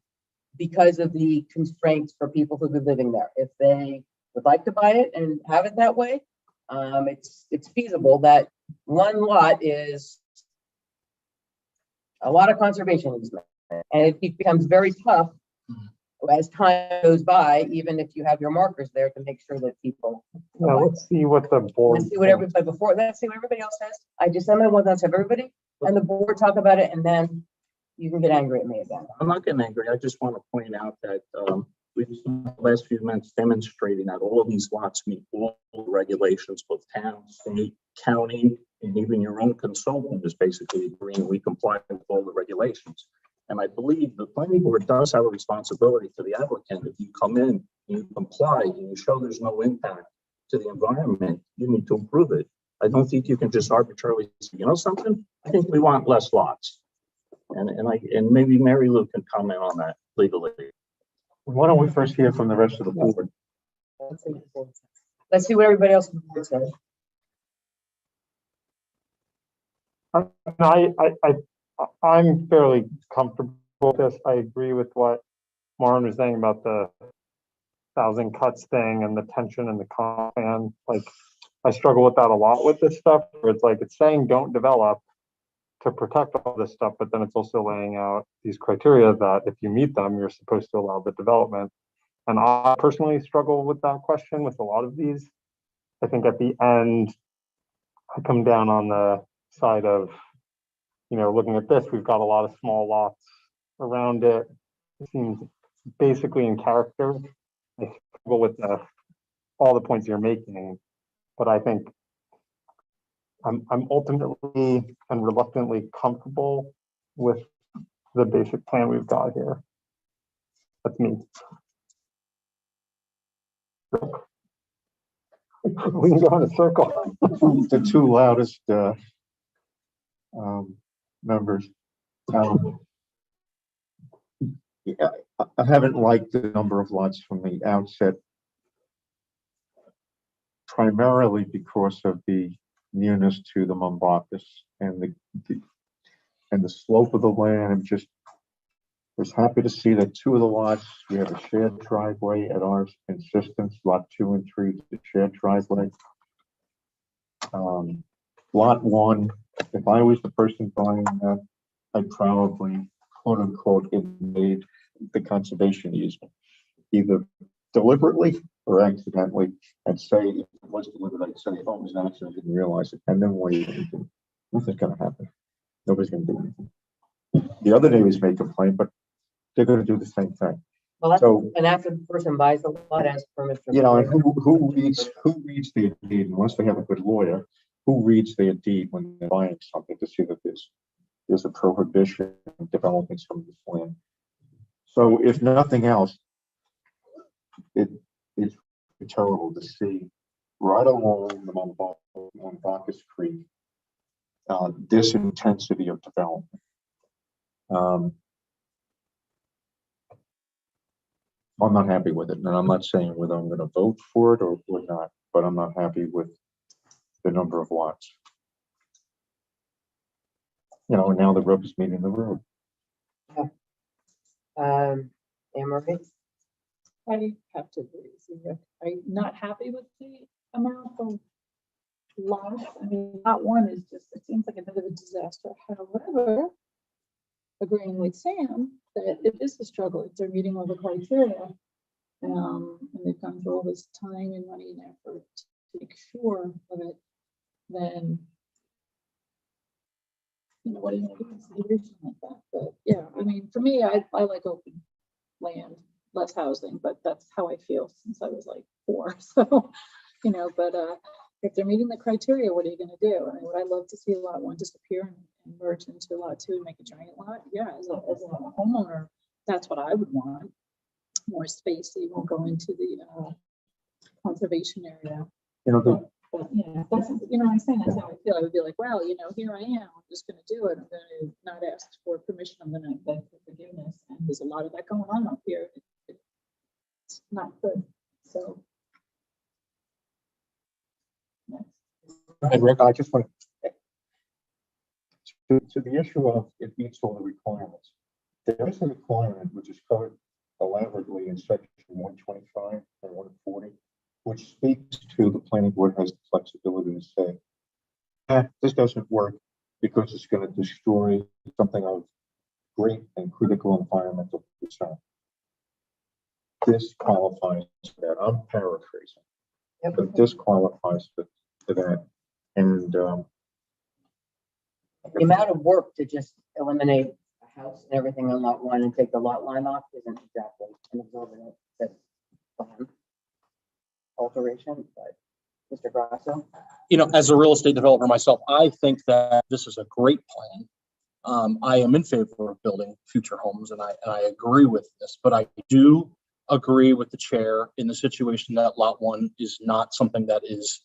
because of the constraints for people who've been living there. If they would like to buy it and have it that way, it's feasible. That one lot is a lot of conservation easement, and it becomes very tough as time goes by, even if you have your markers there to make sure that people. Yeah, let's see what the board. Let's see what everybody before. Let's see what everybody else says. I'm gonna want to have everybody and the board talk about it, and then you can get angry at me again. I'm not getting angry. I just want to point out that we've spent the last few months demonstrating that all of these lots meet all the regulations, both town, state, county, and even your own consultant is basically agreeing we comply with all the regulations. And I believe the planning board does have a responsibility to the applicant. If you come in, you comply, and you show there's no impact to the environment, you need to approve it. I don't think you can just arbitrarily say, you know something, I think we want less lots. And maybe Mary Lou can comment on that legally. Why don't we first hear from the rest of the board? Let's see what everybody else on the board says. I'm fairly comfortable with this. I agree with what Maren was saying about the 1,000 cuts thing and the tension and the comp plan. Like, I struggle with that a lot with this stuff, where it's like, it's saying don't develop to protect all this stuff, but then it's also laying out these criteria that if you meet them, you're supposed to allow the development. And I personally struggle with that question with a lot of these. I think at the end, I come down on the side of, you know, looking at this, we've got a lot of small lots around it. It seems basically in character. I struggle with all the points you're making, but I think I'm ultimately and reluctantly comfortable with the basic plan we've got here. That's me. We can go in a circle. The two loudest members. Yeah, I haven't liked the number of lots from the outset, primarily because of the nearness to the Mombaccas and the slope of the land. I'm just was happy to see that two of the lots, we have a shared driveway at our insistence. Lot 2 and 3 is a shared driveway. Lot 1, if I was the person buying that, I'd probably quote unquote invade the conservation easement, either deliberately or accidentally, and say if it was deliberate, I'd say, oh, it was an accident, I didn't realize it. And then what are you going to do? Nothing's going to happen. Nobody's going to do anything. The other neighbors may complain, but they're going to do the same thing. Well, that's, So, and after the person buys the lot as permit. you know, and who reads their deed unless they have a good lawyer? Who reads their deed when they're buying something to see that there's a prohibition of developing some of this land? So, if nothing else, it's terrible to see right along the Mombaccas Creek this intensity of development. I'm not happy with it, and I'm not saying whether I'm going to vote for it or not, but I'm not happy with the number of lots. You know, and now the rubber's meeting the road. Anne Marie? I have to agree with you, Rick. I'm not happy with the amount of loss. I mean, lot 1 is just, it seems like a bit of a disaster. However, agreeing with Sam that it is a struggle if they're meeting all the criteria. And they've gone through all this time and money and effort to make sure of it, then, you know, what are you going to do in a situation like that? But yeah, I mean, for me, I like open land, less housing, but that's how I feel since I was like 4. So, you know, but if they're meeting the criteria, what are you going to do? I mean, would I love to see lot 1 disappear and merge into lot 2 and make a giant lot? Yeah, as a homeowner, that's what I would want. More space so you won't go into the conservation area. You know, But you know, that's, you know what I'm saying, that's how I feel. I would be like, well, you know, here I am, I'm just gonna do it. I'm gonna not ask for permission, I'm gonna beg for forgiveness. And there's a lot of that going on up here. It's not good, so. Next. and Rick, I just want to the issue of it meets all the requirements. There is a requirement which is covered elaborately in section 125 and 140, which speaks to the planning board has the flexibility to say, this doesn't work because it's going to destroy something of great and critical environmental concern. This qualifies for that. I'm paraphrasing, but this qualifies for that. And The amount of work to just eliminate a house and everything on lot 1 and take the lot line off isn't exactly an exorbitant. That alteration, but Mr. Grasso? You know, as a real estate developer myself, I think that this is a great plan. I am in favor of building future homes and I agree with this, but I do agree with the chair in the situation that lot one is not something that is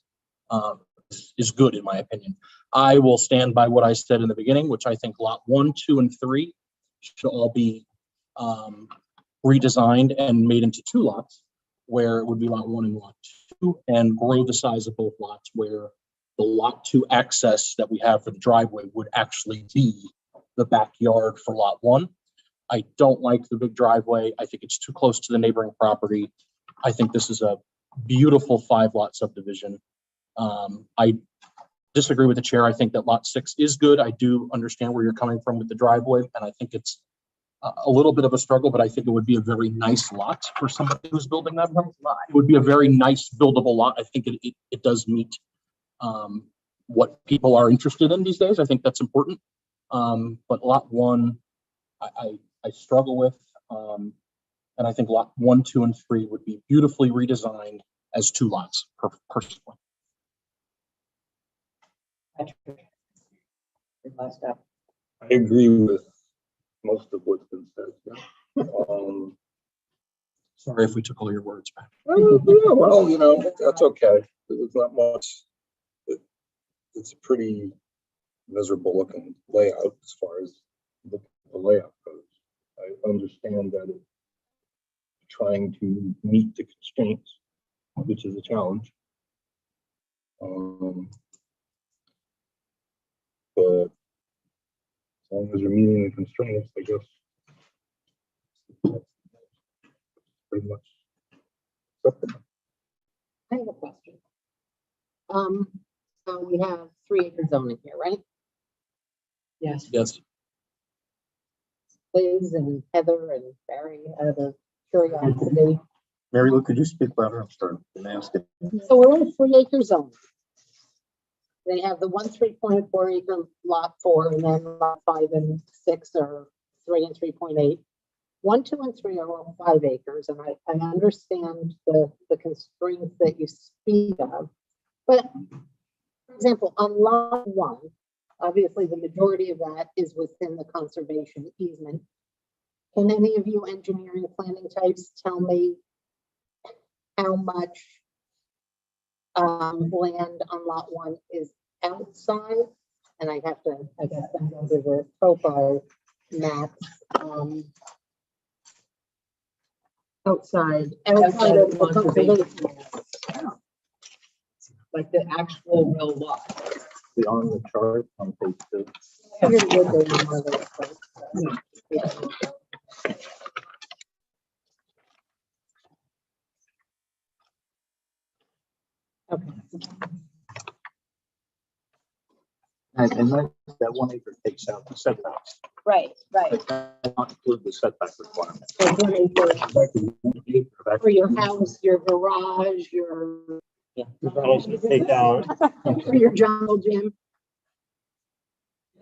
good in my opinion. I will stand by what I said in the beginning, which I think lot 1, 2, and 3 should all be redesigned and made into 2 lots, where it would be lot 1 and lot 2, and grow the size of both lots, where the lot 2 access that we have for the driveway would actually be the backyard for lot 1. I don't like the big driveway. I think it's too close to the neighboring property. I think this is a beautiful 5-lot subdivision. I disagree with the chair. I think that lot 6 is good. I do understand where you're coming from with the driveway, and I think it's a little bit of a struggle, but I think it would be a very nice lot for somebody who's building that lot. It would be a very nice buildable lot. I think it does meet what people are interested in these days. I think that's important. But lot 1, I struggle with, and I think lot 1, 2, and 3 would be beautifully redesigned as 2 lots personally. Last up. I agree with most of what's been said. Yeah. Sorry if we took all your words back. Well, you know, that's okay. It's not much. It's a pretty miserable looking layout as far as the layout goes. I understand that it's trying to meet the constraints, which is a challenge. But as long as you're meeting the constraints, I guess that's pretty much acceptable. I have a question. So we have 3-acre zoning here, right? Yes. Yes. Liz and Heather and Barry, out of curiosity. Mary Lou, could you speak louder? I'm sorry. Didn't ask it. So we're in a 3-acre zone. They have the 1 3.4 acre lot 4, and then lot 5 and 6 are 3 and 3.8. 1, 2, and 3 are all 5 acres, and I understand the constraints that you speak of. But for example, on lot 1, obviously the majority of that is within the conservation easement. Can any of you engineering planning types tell me how much land on lot 1 is outside? And I have to, I guess, send over the topo map. Outside Outside of the conservation. conservation. Like the actual real lot. On the chart on page 2. I'm gonna go there in one of those places. Yeah. Okay. And that 1 acre takes out the setbacks. Right, right. It does not include the setback requirement. So 1 acre for your house, your garage, your, Take out. for your jungle gym.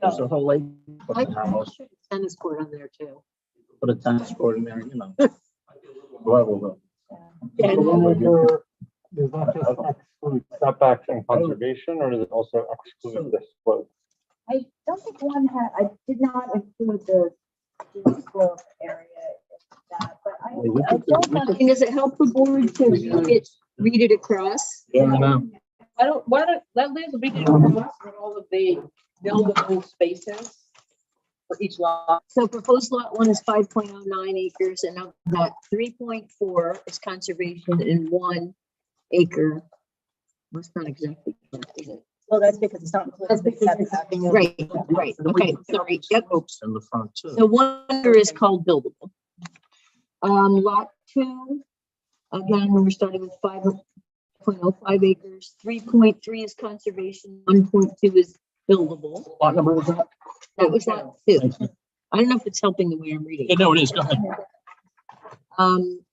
There's a whole lake, put I a house, put a tennis court on there too. put a tennis court in there, you know. Level though. Yeah, The 1 acre, does that just exclude setbacks and conservation, or does it also exclude the slope? I don't think one had, I did not include the slope area in that, but I don't know. And does it help the board to read it across? Yeah, I know. Why don't, let Liz read it across for all of the buildable spaces for each lot. So proposed lot 1 is 5.09 acres, and of that 3.4 is conservation and 1 acre. That's not exactly correct, is it? Well, that's because it's not That's included. because in it's setback. Right, right, okay, sorry, yep. In the front too. So 1 acre is called buildable. Lot 2, again, we're starting with 5.05 acres, 3.3 is conservation, 1.2 is buildable. Lot number was that? That was lot 2. I don't know if it's helping the way I'm reading. Yeah, no, it is. Go ahead.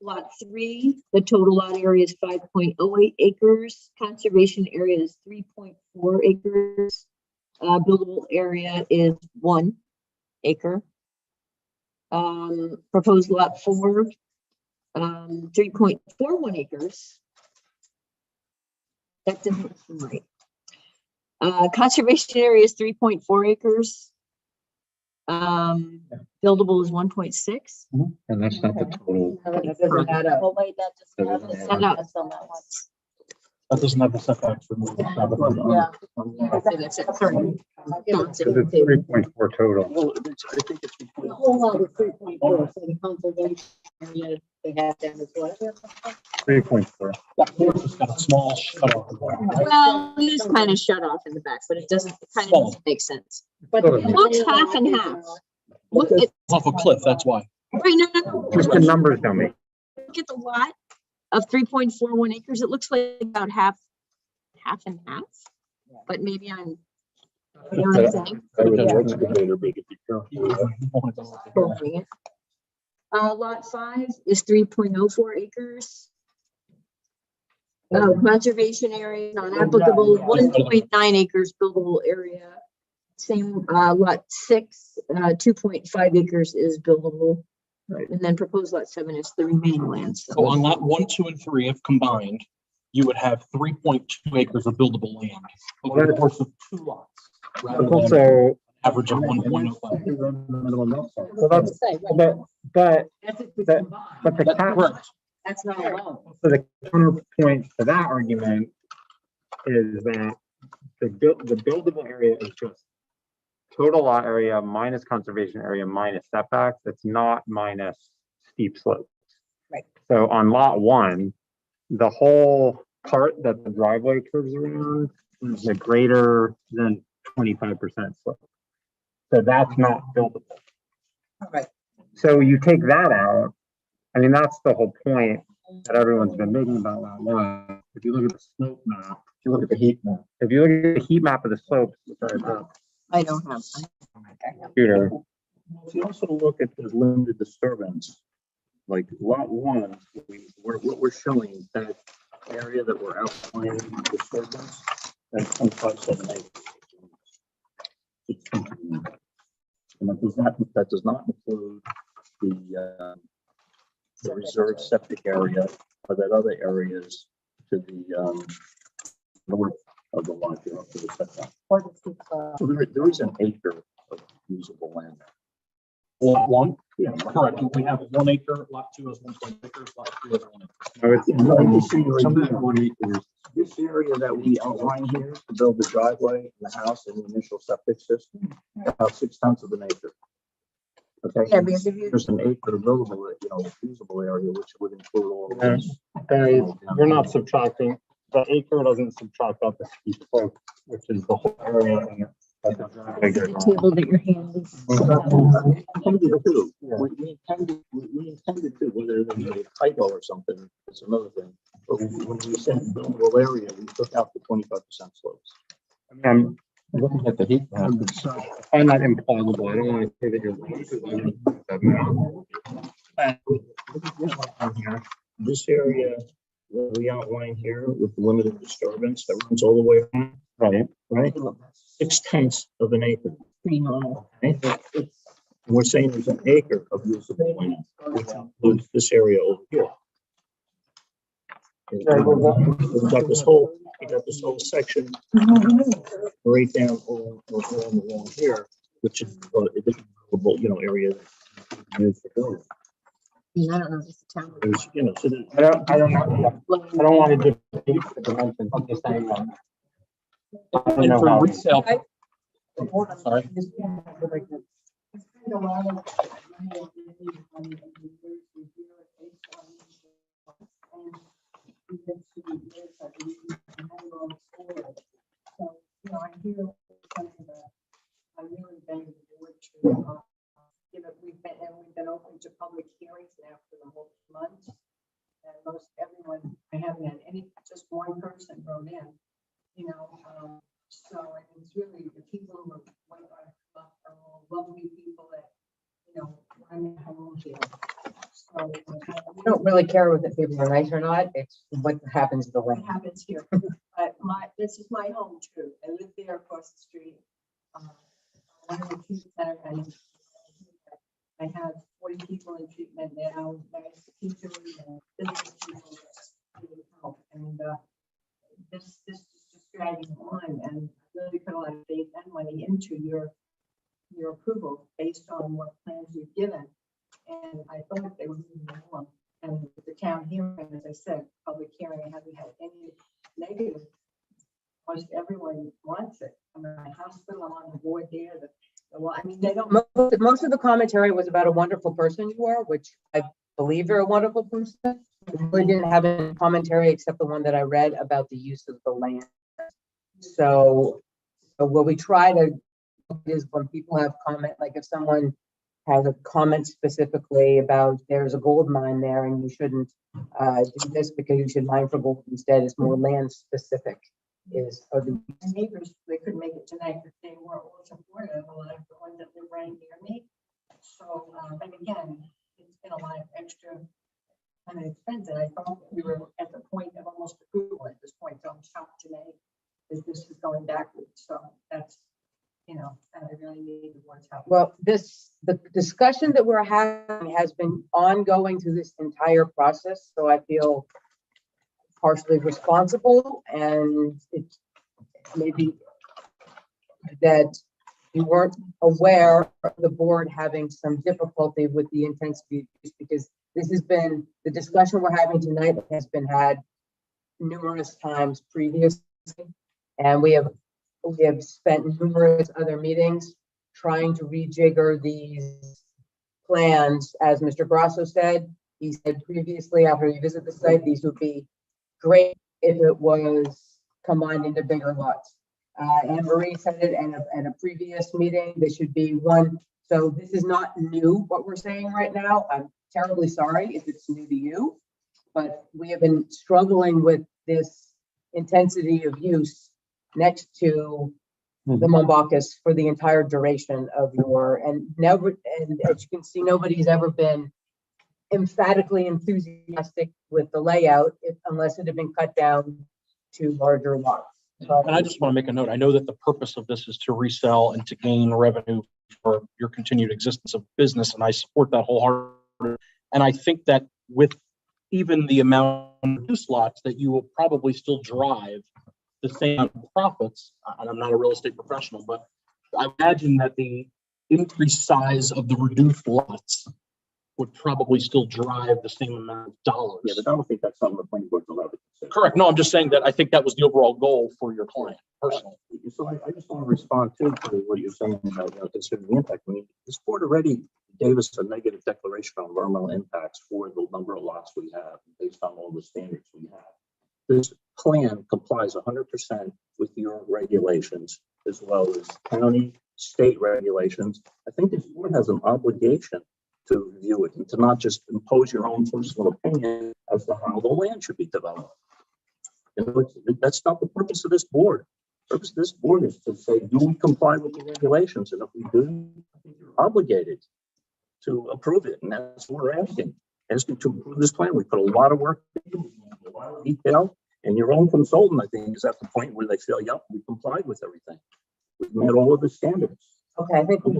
Lot 3, the total lot area is 5.08 acres, conservation area is 3.4 acres. Buildable area is 1 acre. Proposed lot 4, 3.41 acres. That doesn't seem right. Conservation area is 3.4 acres. Buildable is 1.6. And that's not the total. That doesn't add up. Oh, wait, that just. That doesn't that's add up. that's on that one. That doesn't have the setbacks removed. Yeah. That's it. Sorry. Because it's 3.4 total. Well, I think it's between. The whole lot is 3.4, so the conservation area, they have them as well. 3.4. It's got a small shut off. Well, it is kind of shut off in the back, but it doesn't, it kind of doesn't make sense. But It looks half and half. Look at, Off a cliff, that's why. right, no. Just the numbers don't make. Look at the lot of 3.41 acres. It looks like about half and half. But maybe I'm. You know what I'm saying? I would have excavator, but if you Building it. Lot size is 3.04 acres. Conservation area, non-applicable, 1.9 acres buildable area. Same, lot 6, 2.5 acres is buildable. And then proposed lot 7 is the remaining land. So on lot 1, 2, and 3, if combined, you would have 3.2 acres of buildable land over the course of 2 lots. Rather than Also, average of 1.05. so that's, but the That's cap, correct. That's not allowed. so the counterpoint to that argument is that the buildable area is just total lot area minus conservation area minus setbacks. It's not minus steep slopes. Right. So on lot 1, the whole part that the driveway curves around is a greater than 25% slope. So that's not buildable. Right. So you take that out. I mean, that's the whole point that everyone's been making about lot 1. If you look at the slope map, if you look at the heat map, if you look at the heat map of the slopes, sorry, the I don't have. computer, If you also look at the limited disturbance, like lot 1, what we're showing, that area that we're outlining disturbance, that's 0.57 acres. And that does not include the reserved septic area or that other areas to the north of the lot, you know, to the setback. So there is an acre of usable land. Lot 1, Yeah. correct. We have 1 acre, lot 2 is 1.5 acres, lot 3 is 1 acre. no, it's, No, you see right here, this area that we outline here to build the driveway, the house, and the initial septic system, about 6/10 of an acre. Okay. Yeah, because if you, There's an acre buildable, you know, feasible area, which would include all of Yeah. this. Barry, you're not subtracting, the acre doesn't subtract out the steep slope, which is the whole area. And that's a bigger. the table that your hand is. Intended to, we intended to, whether it was a typo or something, it's another thing. But when we said buildable area, we took out the 25% slopes. I'm Looking at the heat map, I find that implausible. I don't want to say that you're wrong. this area that we outline here with limited disturbance that runs all the way around, Right. right? 6/10 of an acre. Okay? We're saying there's an acre of usable land, which includes this area over here. We've got this whole section right down along the wall here, which is, you know, area used for building. I don't know if it's a town. There's, you know, so there's. I don't want to just. I'm just saying that. I don't And know for how. resale, sorry. So, you know, I hear something that I really beg the board to, give it, we've been open to public hearings now for the whole month. And most everyone, I haven't had just one person wrote in, you know, so it's really the people who are all lovely people that, you know, want to have a home here. So. We don't really care whether people are nice or not. It's what happens to the What land. happens here. But this is my home too. I live there across the street. I'm in the treatment center, and I have 40 people in treatment now, nice teachers and business people that need help. And this way into your approval based on what plans you've given. And I thought they were moving along. And with the town hearing, as I said, public hearing, haven't had any negative. Most everyone wants it. I mean, my hospital, I'm on the board there, I mean, they don't. Most of the commentary was about a wonderful person you are, which I believe you're a wonderful person. We really didn't have any commentary except the one that I read about the use of the land. So what we try to is when people have comment, like if someone has a comment specifically about there's a gold mine there and you shouldn't do this because you should mine for gold instead, it's more land specific. Or the neighbors, they couldn't make it tonight, but they were all supportive, a lot of the ones that live right near me. So, but again, it's been a lot of extra kind of expense, and I thought we were at the point of almost approval at this point, so I'm shocked today that this is going backwards, so that's, and I really need the board's help. Well, the discussion that we're having has been ongoing through this entire process, so I feel partially responsible, and it's maybe that you weren't aware of the board having some difficulty with the intensity use, because this has been, the discussion we're having tonight has been had numerous times previously, and we have spent numerous other meetings trying to rejigger these plans. As Mr. Grasso said, he said previously after he visited the site, these would be great if it was combined into bigger lots. Anne Marie said it at a previous meeting, there should be one. So this is not new, what we're saying right now. I'm terribly sorry if it's new to you, but we have been struggling with this intensity of use next to the Mombacus for the entire duration of and as you can see, nobody's ever been emphatically enthusiastic with the layout unless it had been cut down to larger lots. And I just want to make a note. I know that the purpose of this is to resell and to gain revenue for your continued existence of business, and I support that wholeheartedly. And I think that with even the amount of reduced lots, that you will probably still drive the same amount of profits. And I'm not a real estate professional, but I imagine that the increased size of the reduced lots would probably still drive the same amount of dollars. Yeah, but I don't think that's something the planning board's allowed to consider. Correct. No, I'm just saying that I think that was the overall goal for your client personally. So I just want to respond to what you're saying about considering the impact. I mean, this board already gave us a negative declaration on environmental impacts for the number of lots we have based on all the standards we have. This plan complies 100% with your regulations as well as county, state regulations. I think this board has an obligation to review it and to not just impose your own personal opinion as to how the land should be developed. That's not the purpose of this board. The purpose of this board is to say, do we comply with the regulations? And if we do, I think you're obligated to approve it. And that's what we're asking to approve this plan. We put a lot of work into it, a lot of detail, and your own consultant, I think, is at the point where they feel, yep, we complied with everything. We've met all of the standards. Okay, I think we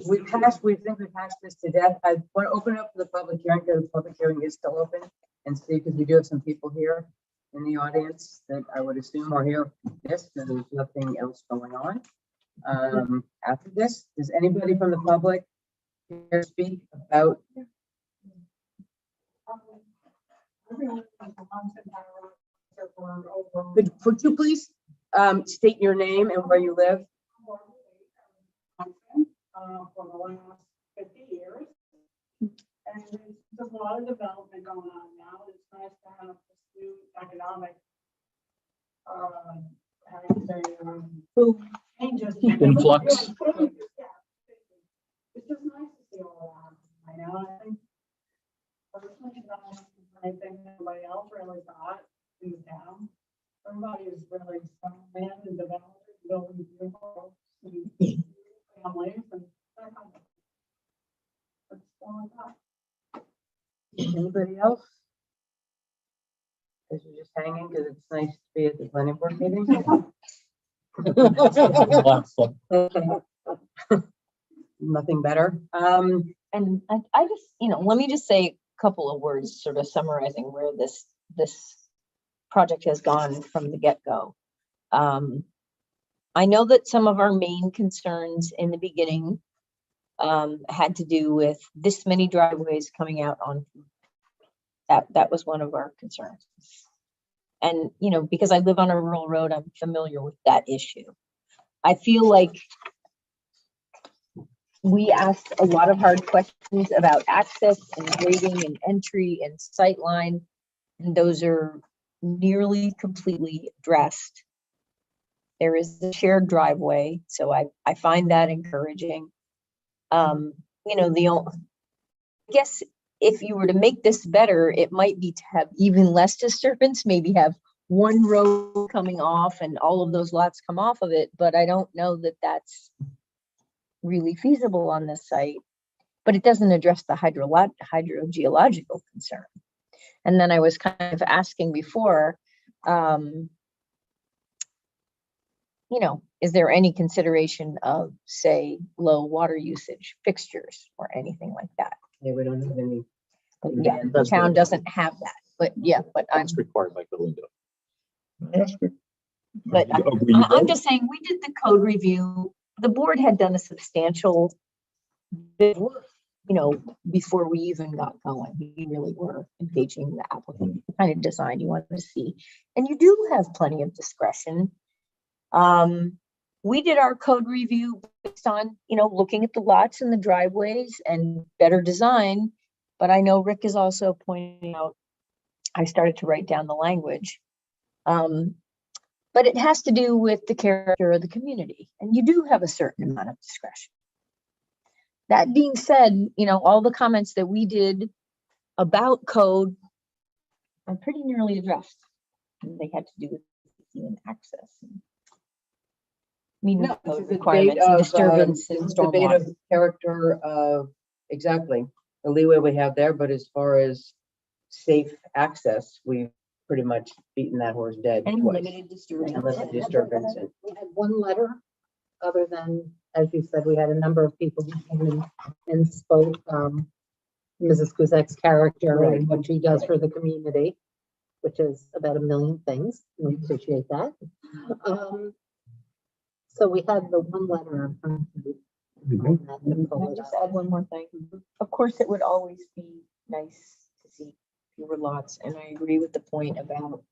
think we passed this to death. I want to open up the public hearing because the public hearing is still open, and see, because we do have some people here in the audience that I would assume are here for this, because there's nothing else going on. After this, does anybody from the public here speak about? Could you please state your name and where you live? For the last 50 years. And there's a lot of development going on now. It's nice to have this new economic, how do you say, changes. Influx. Yeah. It's just nice to see all that. I know, I think, personally, I think nobody else really thought in the town. Everybody is really some land and development, building beautiful families and that kind of thing. What's going on? Anybody else? Because you're just hanging because it's nice to be at the planning board meeting. Nothing better. And I just, let me just say a couple of words, sort of summarizing where this project has gone from the get-go. I know that some of our main concerns in the beginning had to do with this many driveways coming out on. That was one of our concerns. And, you know, because I live on a rural road, I'm familiar with that issue. I feel like we asked a lot of hard questions about access and grading and entry and sightline, and those are nearly completely addressed. There is a shared driveway, so I find that encouraging. You know, I guess if you were to make this better, it might be to have even less disturbance, maybe have one road coming off and all of those lots come off of it, but I don't know that that's really feasible on this site. But it doesn't address the hydrogeological concern. And then I was kind of asking before, you know, is there any consideration of, say, low water usage fixtures or anything like that? Yeah, we don't have any. But yeah, the town doesn't have that, but yeah, but That's required by building code. but I'm just saying, we did the code review. The board had done a substantial bit of work, you know, before we even got going. We really were engaging the applicant, the kind of design you wanted to see. And you do have plenty of discretion. We did our code review based on, you know, looking at the lots and the driveways and better design. But I know Rick is also pointing out, I started to write down the language. But it has to do with the character of the community, and you do have a certain amount of discretion. That being said, you know, all the comments that we did about code are pretty nearly addressed. And they had to do with safety and access. Meeting No, code it's a requirements debate and of, disturbance and it's a debate of stormwater. character of, exactly, the leeway we have there, but as far as safe access, we've pretty much beaten that horse dead And twice. limited disturbance. And limited disturbance. And We had one letter, other than, as you said, we had a number of people who came in and spoke, Mrs. Kuzak's character and what she does for the community, which is about 1 million things. We appreciate that. So we had the one letter. I'm trying to pull Can I it just up. add one more thing? Of course, it would always be nice to see fewer lots, and I agree with the point about,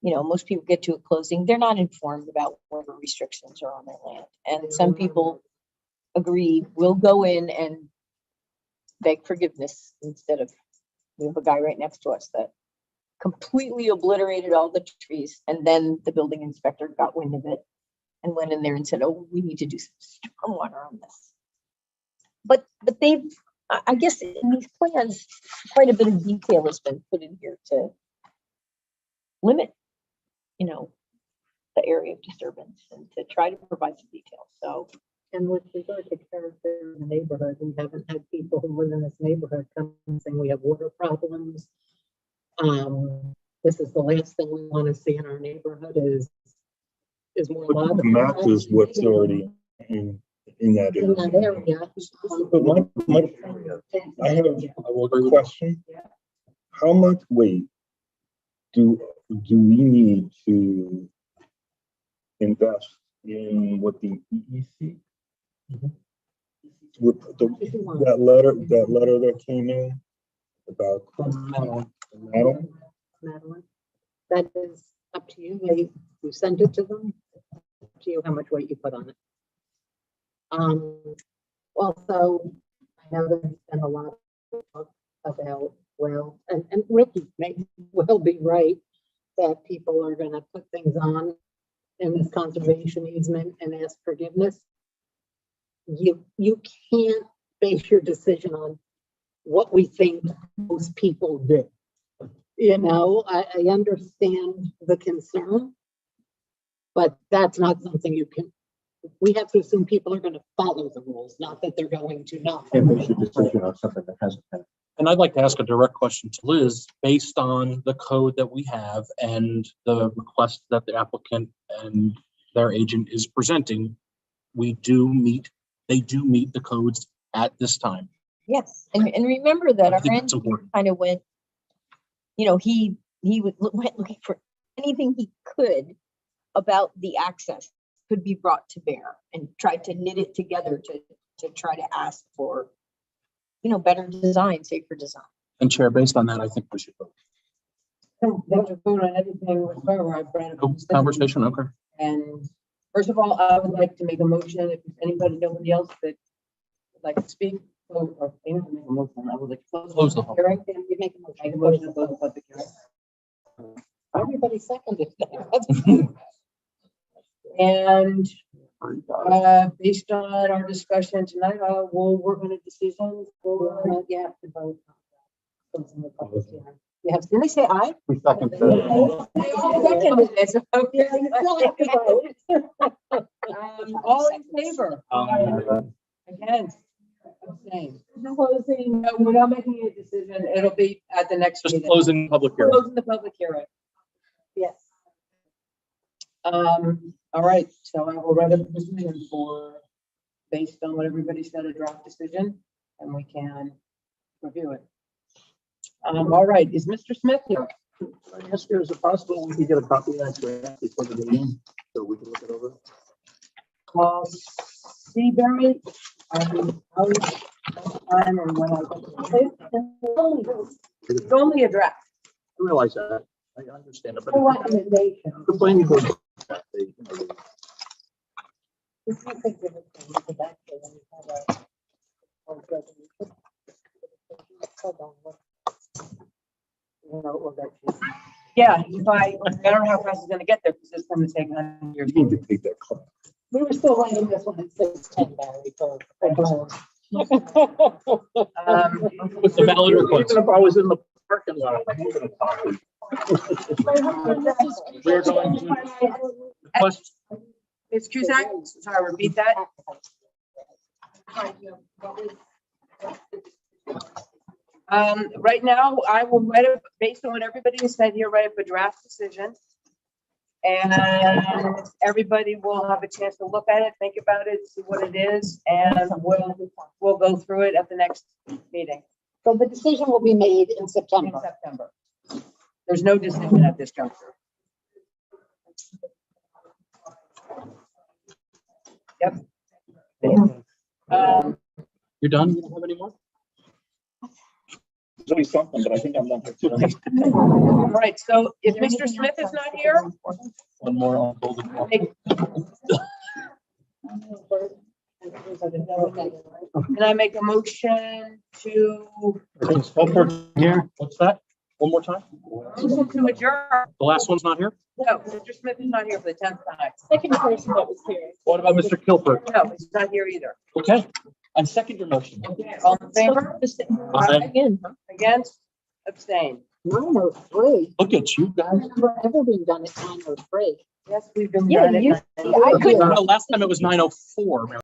you know, most people get to a closing, they're not informed about whatever restrictions are on their land. And some people agree, will go in and beg forgiveness instead of, we have a guy right next to us that completely obliterated all the trees, and then the building inspector got wind of it and went in there and said, oh, we need to do some stormwater on this. But they've, I guess in these plans, quite a bit of detail has been put in here to limit, you know, the area of disturbance and to try to provide some detail. So, And with regard to character in the neighborhood, we haven't had people who live in this neighborhood come and saying we have water problems. This is the last thing we want to see in our neighborhood is more. But the map is what's already in that In that area. area. But I have a question. How much weight do we need to invest in what the EEC? That letter that came in about metal? Madeline, that is up to you. You send it to them. Up to you how much weight you put on it. Also, I know there's been a lot of talk about, well, and Ricky may well be right, that people are gonna put things on in this conservation easement and ask forgiveness. You can't base your decision on what we think most people do. You know, I understand the concern, but that's not something you can, we have to assume people are gonna follow the rules, not that they're going to not. Can't base your decision on something that hasn't been. And I'd like to ask a direct question to Liz, based on the code that we have and the request that the applicant and their agent is presenting. They do meet the codes at this time. yes, and remember that I our think friend that's important. kind of went, you know, went looking for anything he could about the access could be brought to bear and try to knit it together to try to ask for, better design, safer design. And Chair, based on that, I think we should vote. They have to vote on anything whatsoever. I've read. No conversation, okay. And first of all, I would like to make a motion, if anybody, nobody else that would like to speak, or they don't make a motion, I would like to Close the hearing. You make a motion. Make a motion to close the public hearing. Everybody seconded that. And, based on our discussion tonight, we'll work on a decision for, You have to vote. Closing the public hearing. you have, didn't they say aye? We second. They all seconded it, so, okay. All in favor? Against? Abstain? Closing. No, we're not making a decision. It'll be at the next Just meeting. closing public hearing. Closing the public hearing. Yes. All right, so I will write a decision for, based on what everybody said, a draft decision, and we can review it. All right, is Mr. Smith here? Yes, is it possible we could get a copy of that draft before the meeting, so we can look it over? Seabury, time and when I get to- it's only a draft. I realize that, I understand it, but. A recommendation. The planning board. It's not big difference when you go back to when you have a resolution. Hold on, look. You know, or that. Yeah, if I don't know how fast it's gonna get there, because it's gonna take 100 years. You need to take that class. We were still writing this one, it says 10, Barry, for. What's the valid request? Even if I was in the parking lot, I would have talked. We're going to request, Ms. Cusack, sorry, repeat that. Right now, I will write it, based on what everybody has said here, write up a draft decision. And everybody will have a chance to look at it, think about it, see what it is, and we'll go through it at the next meeting So the decision will be made in in September. September. There's no decision at this juncture. Yep. you're done? You don't have any more? There's always something, but I think I'm done for tonight. All right, so if Mr. Smith is not here, One more on golden. can I make a motion to, Here, what's that? One more time? motion to adjourn? The last one's not here? No, Mr. Smith is not here for the 10th time. Second person that was here. What about Mr. Kilford? No, he's not here either. Okay, I second your motion. All in favor? Aye. Again, Against? Abstain? 903. Look at you guys. Never ever been done at 903. Yes, we've been. Yeah, done it. you- I couldn't- Last time it was 9:04.